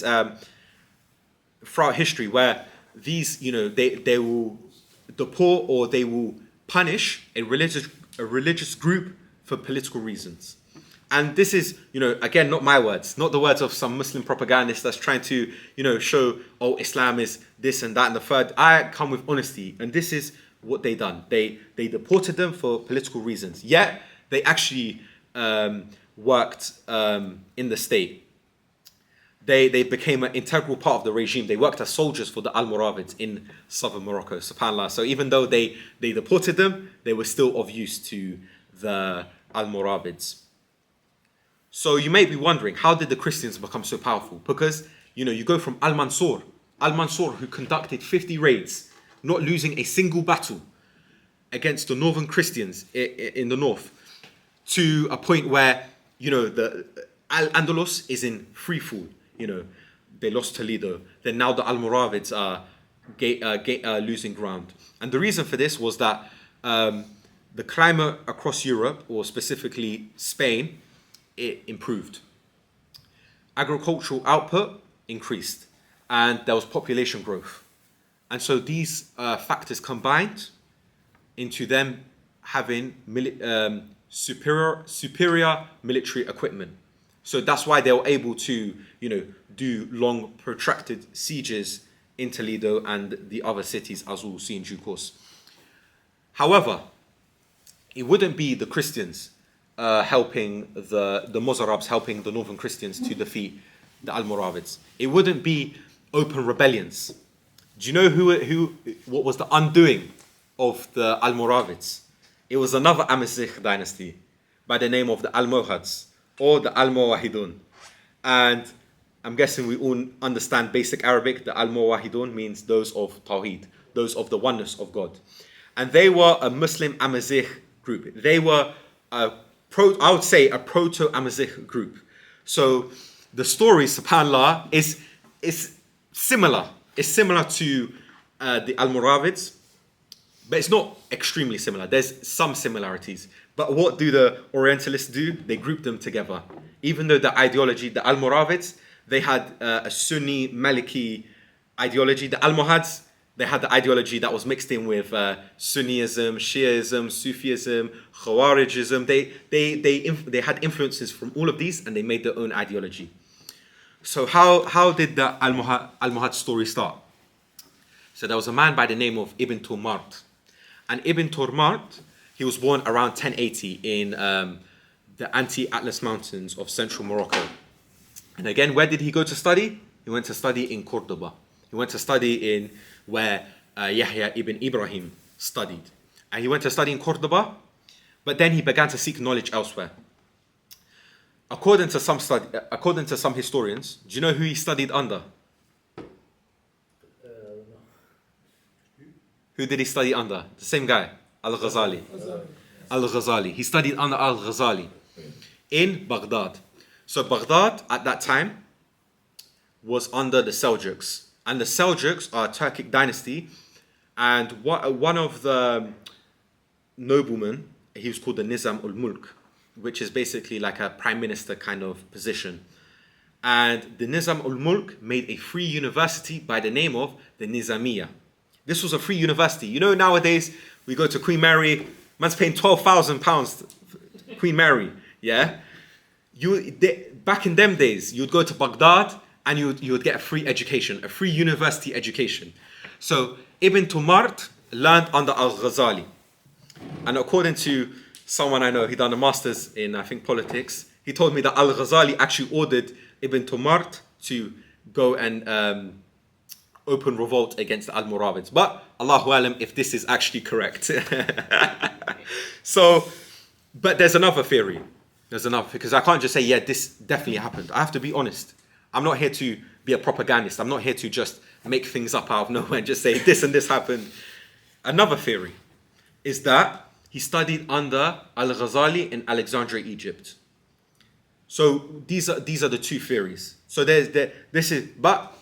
throughout history, where these, they will deport or they will punish a religious group for political reasons. And this is, again, not my words, not the words of some Muslim propagandist that's trying to, show, Islam is this and that and the third. I come with honesty, and this is what they done. They deported them for political reasons. Yet they actually worked in the state. They became an integral part of the regime. They worked as soldiers for the Almoravids in southern Morocco, subhanAllah. So even though they deported them, they were still of use to the Almoravids. So you may be wondering, how did the Christians become so powerful? Because, you go from Al-Mansur who conducted 50 raids, not losing a single battle against the northern Christians in the north, to a point where, the Al-Andalus is in free fall. They lost Toledo. Then now the Almoravids are losing ground. And the reason for this was that the climate across Europe, or specifically Spain, it improved. Agricultural output increased, and there was population growth. And so these factors combined into them having superior military equipment. So that's why they were able to, do long, protracted sieges in Toledo and the other cities, as we'll see in due course. However, it wouldn't be the Christians helping the Mozarabs helping the northern Christians to defeat the Almoravids. It wouldn't be open rebellions. Do you know what was the undoing of the Almoravids? It was another Amazigh dynasty by the name of the Almohads or the Almohadun. And I'm guessing we all understand basic Arabic. The Almohadun means those of Tawheed, those of the oneness of God. And they were a Muslim Amazigh group. They were I would say a proto-Amazigh group. So the story, subhanAllah, is similar. It's similar to the Almoravids, but it's not extremely similar. There's some similarities. But what do the Orientalists do? They group them together. Even though the ideology, the Almoravids, they had a Sunni Maliki ideology. The Almohads, they had the ideology that was mixed in with Sunniism, Shiaism, Sufism, Khawarijism. They had influences from all of these, and they made their own ideology. So how did the Almohad story start? So there was a man by the name of Ibn Tumart. And Ibn Tumart, he was born around 1080 in the Anti-Atlas Mountains of central Morocco. And again, where did he go to study? He went to study in Cordoba. He went to study in where Yahya ibn Ibrahim studied. And he went to study in Cordoba, but then he began to seek knowledge elsewhere. According to some historians, do you know who he studied under? No. Who did he study under? The same guy, Al-Ghazali. Al-Ghazali. He studied under Al-Ghazali in Baghdad. So Baghdad at that time was under the Seljuks. And the Seljuks are a Turkic dynasty. And one of the noblemen, he was called the Nizam ul-Mulk, which is basically like a prime minister kind of position. And the Nizam ul-Mulk made a free university by the name of the Nizamiya. This was a free university. You know, nowadays we go to Queen Mary, man's paying £12,000 Queen Mary, yeah? Back in them days, you'd go to Baghdad and you would get a free education, a free university education. So Ibn Tumart learned under Al-Ghazali. And according to someone I know, he done a master's in, I think, politics. He told me that Al-Ghazali actually ordered Ibn Tumart to go and open revolt against the Almoravids. But Allahu Alam if this is actually correct. But there's another theory. Because I can't just say, yeah, this definitely happened. I have to be honest. I'm not here to be a propagandist. I'm not here to just make things up out of nowhere and just say this and this happened. Another theory is that he studied under Al-Ghazali in Alexandria, Egypt. So these are the two theories. So but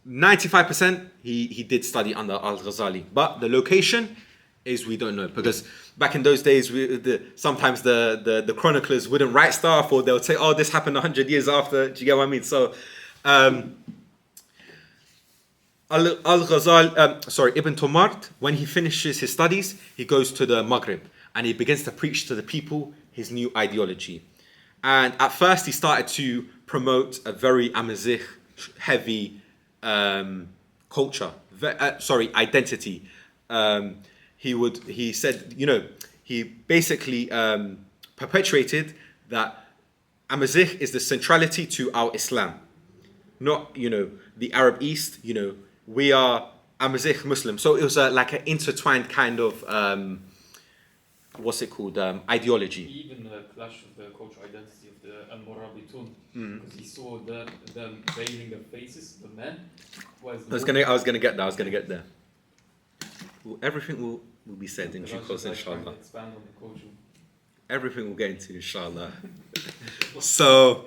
95% he did study under Al-Ghazali. But the location is we don't know, because back in those days sometimes the chroniclers wouldn't write stuff, or they would say, oh, this happened 100 years after. Do you get what I mean? So Ibn Tumart, when he finishes his studies, he goes to the Maghrib and he begins to preach to the people his new ideology. And at first he started to promote a very Amazigh heavy culture, identity. He said, he basically perpetuated that Amazigh is the centrality to our Islam, not, the Arab East. We are Amazigh Muslim. So it was like an intertwined kind of what's it called, ideology. He even clashed with the cultural identity of the Almoravid Mm. because he saw them veiling their faces, the men. I was gonna get there. Well, everything will be said in due course, inshallah. Expand on the culture. Everything we'll get into, inshallah. So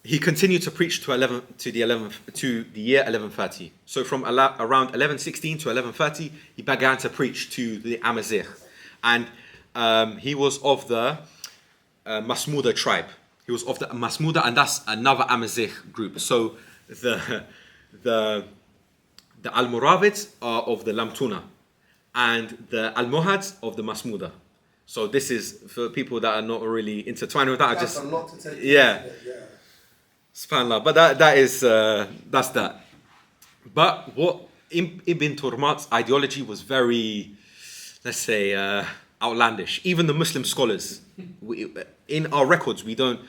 he continued to preach to the year 1130. So from around 1116 to 1130, he began to preach to the Amazigh, and he was of the Masmuda tribe. He was of the Masmuda, and that's another Amazigh group. So the Almoravids are of the Lamtuna, and the Almohads of the Masmuda. So this is for people that are not really intertwined with that. That's a lot to take. Yeah. Yeah. SubhanAllah. But that's that. But what Ibn Turmat's ideology was very, let's say, outlandish. Even the Muslim scholars, in our records, we don't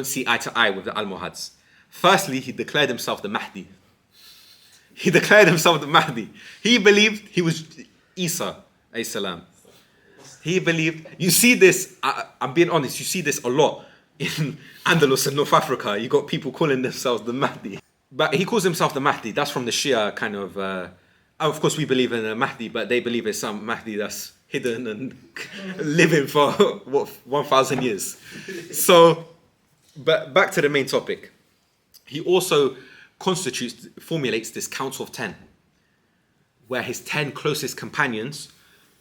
see eye to eye with the Almohads. Firstly, he declared himself the Mahdi. He believed he was Isa, alayhi salam. He believed, you see this, I'm being honest, you see this a lot in Andalus and North Africa. You got people calling themselves the Mahdi. But he calls himself the Mahdi. That's from the Shia kind of, of course we believe in a Mahdi, but they believe it's some Mahdi that's hidden and living for, 1,000 years. So, but back to the main topic. He also formulates this Council of 10, where his 10 closest companions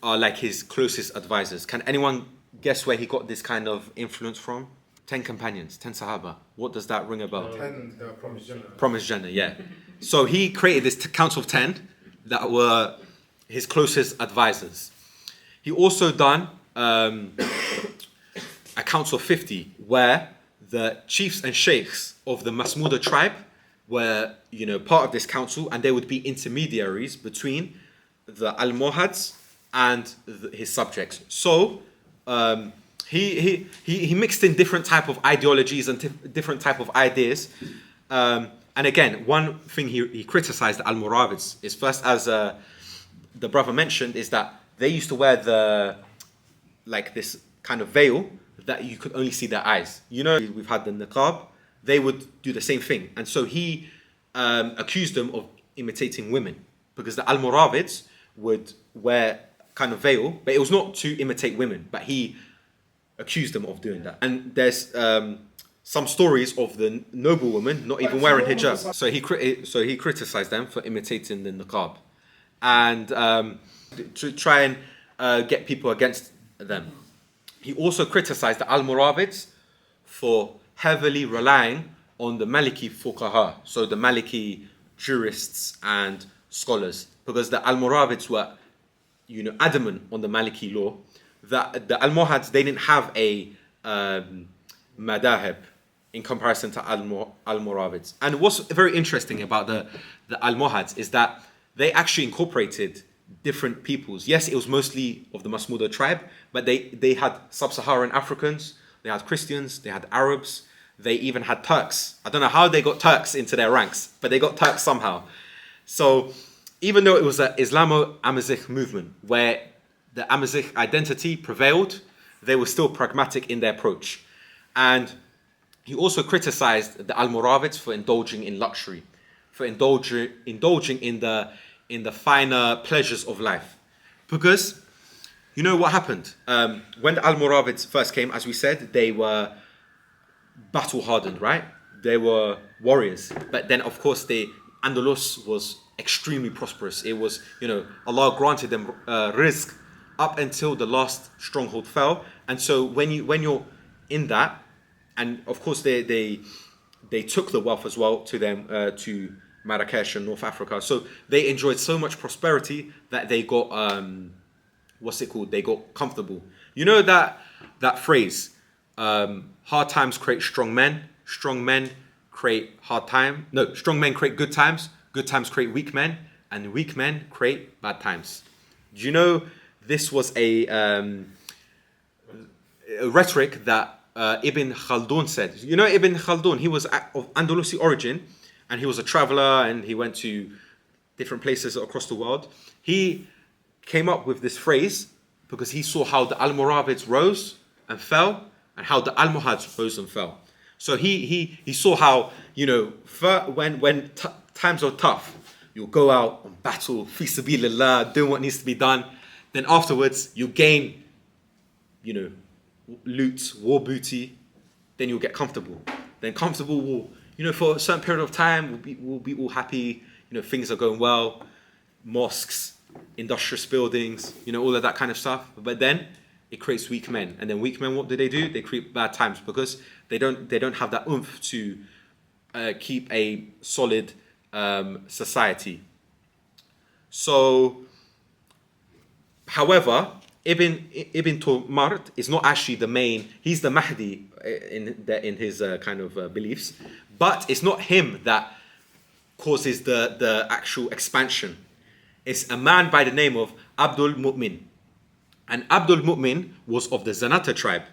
are like his closest advisors. Can anyone guess where he got this kind of influence from? 10 companions, 10 Sahaba. What does that ring a bell? 10 Promised Jannah. Promised Jannah, yeah. So he created this Council of 10 that were his closest advisors. He also done a Council of 50 where the chiefs and sheikhs of the Masmuda tribe were, part of this council, and they would be intermediaries between the Almohads and his subjects. So he mixed in different type of ideologies and different type of ideas. And again, one thing he criticized the Almoravids is first, as the brother mentioned, is that they used to wear this kind of veil that you could only see their eyes. We've had the niqab. They would do the same thing. And so he accused them of imitating women, because the Almoravids would wear kind of veil, but it was not to imitate women, but he accused them of doing that. And there's some stories of the noble woman not even wearing hijab. So he criticized them for imitating the niqab, and to try and get people against them. He also criticized the Almoravids for heavily relying on the Maliki fuqaha, so the Maliki jurists and scholars, because the Almoravids were, adamant on the Maliki law. That the Almohads, they didn't have a madahib in comparison to Almoravids. And what's very interesting about the Almohads is that they actually incorporated different peoples. Yes, it was mostly of the Masmuda tribe, but they had sub-Saharan Africans, they had Christians, they had Arabs, they even had Turks. I don't know how they got Turks into their ranks, but they got Turks somehow. So even though it was an Islamo-Amazigh movement where the Amazigh identity prevailed, they were still pragmatic in their approach. And he also criticized the Almoravids for indulging in luxury, for indulging in the finer pleasures of life. Because, what happened? When the Almoravids first came, as we said, they were battle-hardened, right? They were warriors. But then, of course, Andalus was extremely prosperous. It was, Allah granted them rizq up until the last stronghold fell. And so when you're in that, and of course they took the wealth as well to them, to Marrakesh and North Africa. So they enjoyed so much prosperity that they got, they got comfortable. You know that phrase, hard times create strong men create strong men create good times create weak men, and weak men create bad times. Do you know this was a rhetoric that Ibn Khaldun said? Ibn Khaldun, he was of Andalusi origin, and he was a traveler, and he went to different places across the world. He came up with this phrase because he saw how the Almoravids rose and fell, and how the Almohads rose and fell. So he saw how, when times are tough, you'll go out on battle, fi sabilillah, doing what needs to be done. Then afterwards, you gain, loot, war booty. Then you'll get comfortable. Then comfortable will, for a certain period of time, we'll be all happy. Things are going well. Mosques, industrious buildings, all of that kind of stuff. But then it creates weak men. And then weak men, what do? They create bad times because they don't have that oomph to keep a solid society. So, however, Ibn Tumart is not actually the main. He's the Mahdi in his kind of beliefs, but it's not him that causes the actual expansion. It's a man by the name of Abdul Mu'min. And Abdul Mu'min was of the Zanata tribe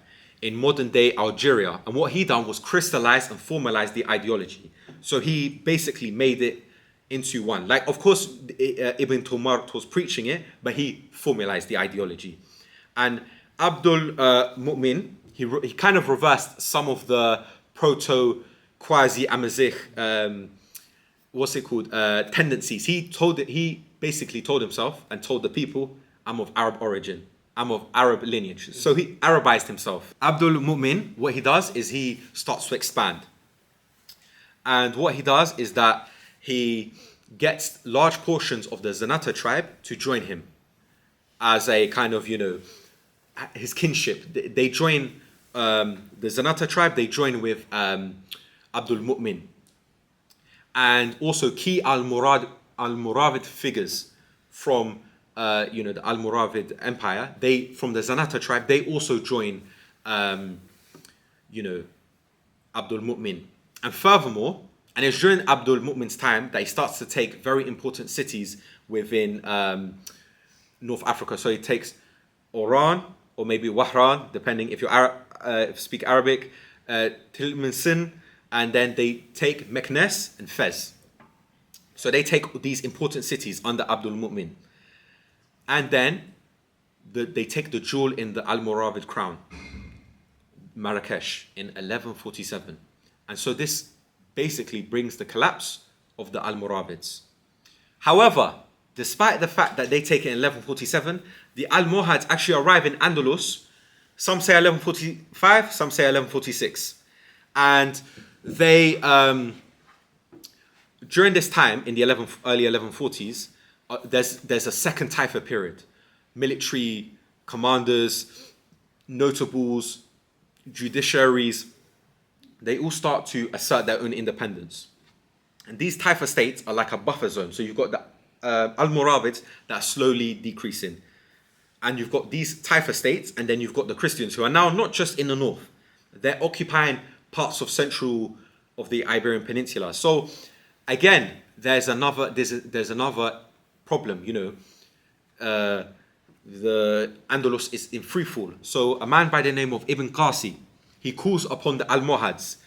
in modern day Algeria. And what he done was crystallize and formalize the ideology. So he basically made it into one. Like, of course, Ibn Tumart was preaching it, but he formalized the ideology. And Abdul Mu'min, he kind of reversed some of the proto-quasi-Amazigh, tendencies. He basically told himself and told the people, I'm of Arab origin. I'm of Arab lineage. So he Arabized himself. Abdul Mu'min, what he does is he starts to expand. And what he does is that he gets large portions of the Zanata tribe to join him as a kind of, his kinship. They join the Zanata tribe, they join with Abdul Mu'min. And also key Almoravid figures from the Almoravid Empire, from the Zanata tribe, they also join Abdul Mu'min. And furthermore, and it's during Abdul Mu'min's time that he starts to take very important cities within North Africa. So he takes Oran, or maybe Wahran, depending if you speak Arabic, Tilminsin, and then they take Meknes and Fez. So they take these important cities under Abdul Mu'min. And then they take the jewel in the Almoravid crown, Marrakesh, in 1147. And so this basically brings the collapse of the Almoravids. However, despite the fact that they take it in 1147, the Almohads actually arrive in Andalus. Some say 1145, some say 1146. And they, during this time, in the early 1140s, there's a second type of period. Military commanders, notables, judiciaries, they all start to assert their own independence. And these type of states are like a buffer zone. So you've got the Almoravids that are slowly decreasing. And you've got these type of states, and then you've got the Christians who are now not just in the north. They're occupying parts of the Iberian Peninsula. So again, there's another problem, the Andalus is in free fall. So a man by the name of Ibn Qasi, he calls upon the Almohads.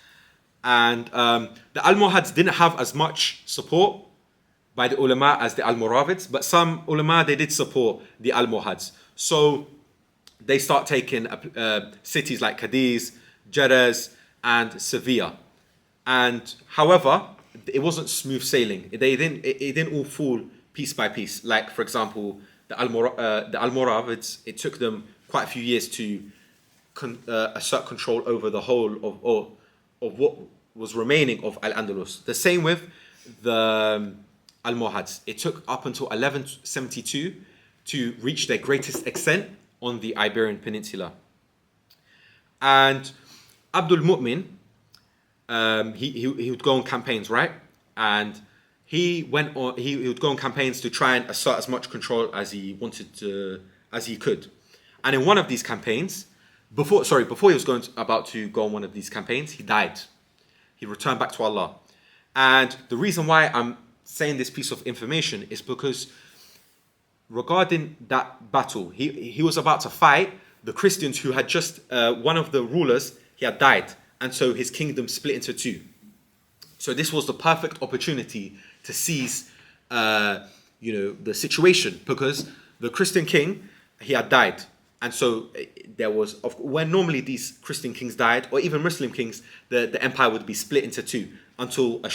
And the Almohads didn't have as much support by the ulama as the Almoravids, but some ulama, they did support the Almohads. So they start taking cities like Cadiz, Jerez, and Sevilla. And however, it wasn't smooth sailing. It didn't all fall piece by piece. Like, for example, the Almoravids, it took them quite a few years to assert control over the whole of what was remaining of Al-Andalus. The same with the Almohads. It took up until 1172 to reach their greatest extent on the Iberian Peninsula. And Abdul Mu'min, he would go on campaigns, right? And he would go on campaigns to try and assert as much control as he wanted to, as he could. And in one of these campaigns, before he was about to go on one of these campaigns, he died. He returned back to Allah. And the reason why I'm saying this piece of information is because regarding that battle, he was about to fight the Christians who had just, one of the rulers, he had died. And so his kingdom split into two. So this was the perfect opportunity to seize, the situation, because the Christian king, he had died. And so there was, when normally these Christian kings died, or even Muslim kings, the empire would be split into two until the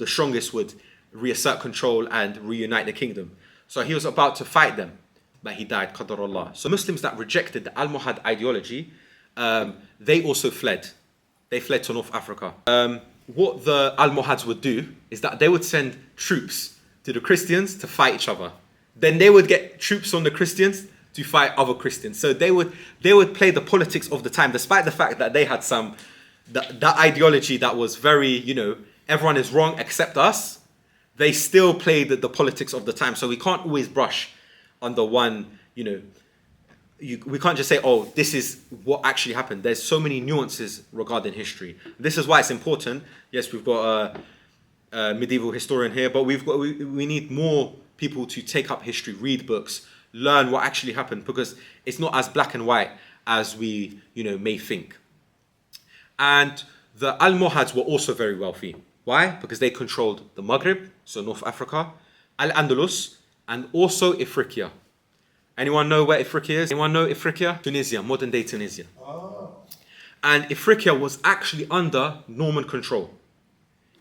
strongest would reassert control and reunite the kingdom. So he was about to fight them, but he died, qadarullah. So Muslims that rejected the Almohad ideology, they also fled. They fled to North Africa. What the Almohads would do is that they would send troops to the Christians to fight each other. Then they would get troops from the Christians to fight other Christians. So they would play the politics of the time, despite the fact that they had that ideology that was very, everyone is wrong except us. They still played the politics of the time. So we can't always brush under one, we can't just say, oh, this is what actually happened. There's so many nuances regarding history. This is why it's important. Yes, we've got a medieval historian here, but we need more people to take up history, read books, learn what actually happened, because it's not as black and white as we, may think. And the Almohads were also very wealthy. Why? Because they controlled the Maghrib, so North Africa, Al-Andalus, and also Ifriqiya. Anyone know where Ifriqiya is? Anyone know Ifriqiya? Tunisia, modern day Tunisia. Oh. And Ifriqiya was actually under Norman control.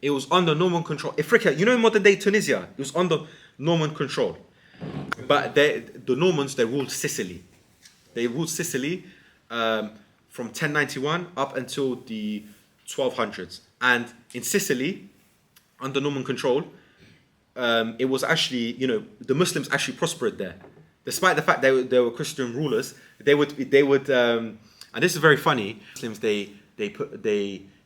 It was under Norman control. Ifriqiya, modern day Tunisia, it was under Norman control. But the Normans, they ruled Sicily. They ruled Sicily from 1091 up until the 1200s. And in Sicily, under Norman control, it was actually, the Muslims actually prospered there. Despite the fact they were Christian rulers, they would, and this is very funny. Muslims they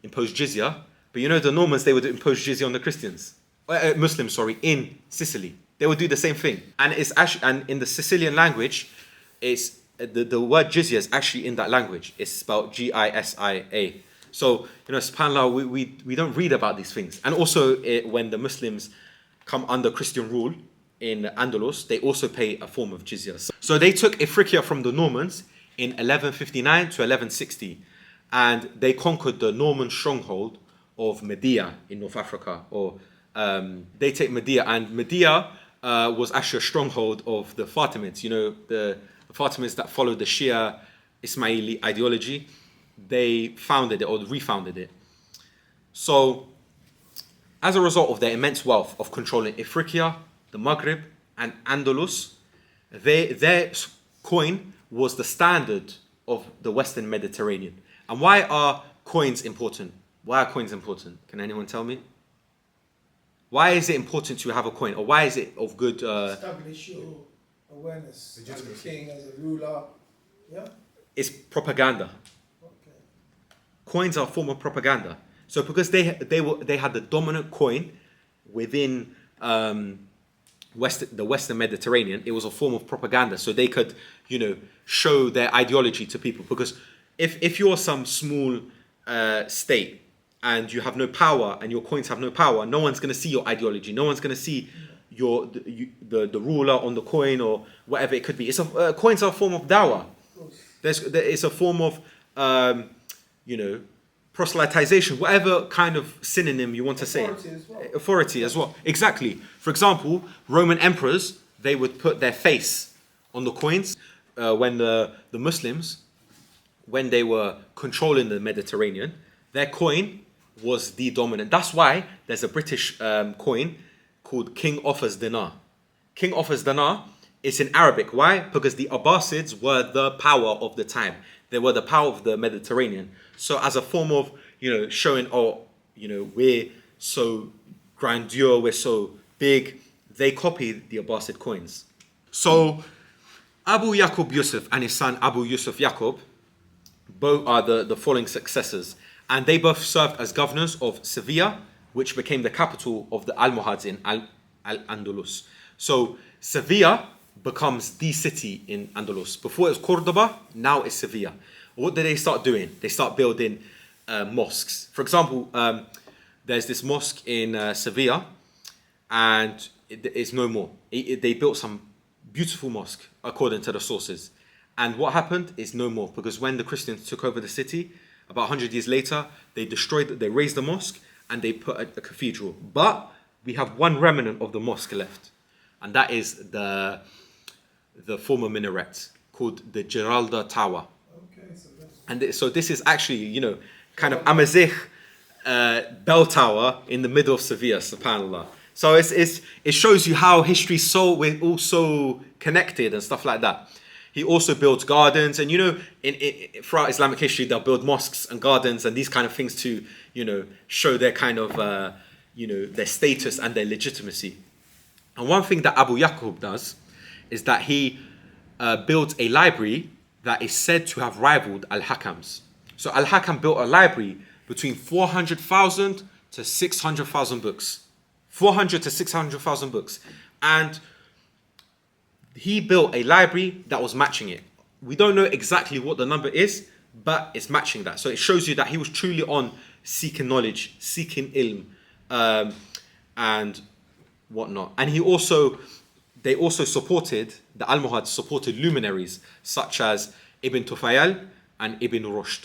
imposed jizya, but the Normans, they would impose jizya on the Christians, Muslims, in Sicily. They would do the same thing, and it's actually, and in the Sicilian language, it's the word jizya is actually in that language. It's spelled G-I-S-I-A. So subhanallah, we don't read about these things. And also when the Muslims come under Christian rule in Andalus, they also pay a form of jizya. So they took Ifriqiya from the Normans in 1159 to 1160, and they conquered the Norman stronghold of Media in North Africa. Or they take Media, and Media was actually a stronghold of the Fatimids. The Fatimids that followed the Shia Ismaili ideology. They founded it or refounded it. So as a result of their immense wealth of controlling Ifriqiya, the Maghrib, and Andalus, their coin was the standard of the Western Mediterranean. And why are coins important? Why are coins important? Can anyone tell me? Why is it important to have a coin? Or why is it of good... Establish your awareness as a king, as a ruler. Yeah? It's propaganda. Okay. Coins are a form of propaganda. So because they had the dominant coin within... the Western Mediterranean, it was a form of propaganda, so they could, show their ideology to people. Because if you're some small state and you have no power and your coins have no power, no one's going to see your ideology. No one's going to see the ruler on the coin or whatever it could be. Coins are a form of dawah. It's a form of proselytization, whatever kind of synonym you want to say. Authority as well. Exactly. For example, Roman emperors, they would put their face on the coins when the Muslims, when they were controlling the Mediterranean, their coin was the dominant. That's why there's a British coin called King Offa's dinar. King Offa's dinar is in Arabic. Why? Because the Abbasids were the power of the time. They were the power of the Mediterranean. So as a form of, showing, we're so grandeur, we're so big, they copied the Abbasid coins. So Abu Yaqub Yusuf and his son Abu Yusuf Yaqub both are the following successors. And they both served as governors of Sevilla, which became the capital of the Almohads in Al-Andalus. So Sevilla becomes the city in Andalus. Before it was Cordoba, now it's Sevilla. What did they start doing? They start building mosques. For example, there's this mosque in Sevilla, and it's no more. They built some beautiful mosque, according to the sources. And what happened is no more, because when the Christians took over the city, about 100 years later, they razed the mosque, and they put a cathedral. But we have one remnant of the mosque left, and that is the former minaret. called the Giralda Tower. Okay, so that's So this is actually, you know, kind of Amazigh bell tower in the middle of Sevilla, subhanAllah. So it shows you how history's we're all so connected and stuff like that. He also builds gardens, and you know, throughout Islamic history, they'll build mosques and gardens and these kind of things to, you know, show their kind of, you know, their status and their legitimacy. And one thing that Abu Yaqub does is that he builds a library that is said to have rivaled Al-Hakam's. So Al-Hakam built a library between 400,000 to 600,000 books. 400 to 600,000 books. And he built a library that was matching it. We don't know exactly what the number is, but it's matching that. So it shows you that he was truly on seeking knowledge, seeking ilm, and whatnot. And they also supported, the Almohad supported luminaries such as Ibn Tufayl and Ibn Rushd.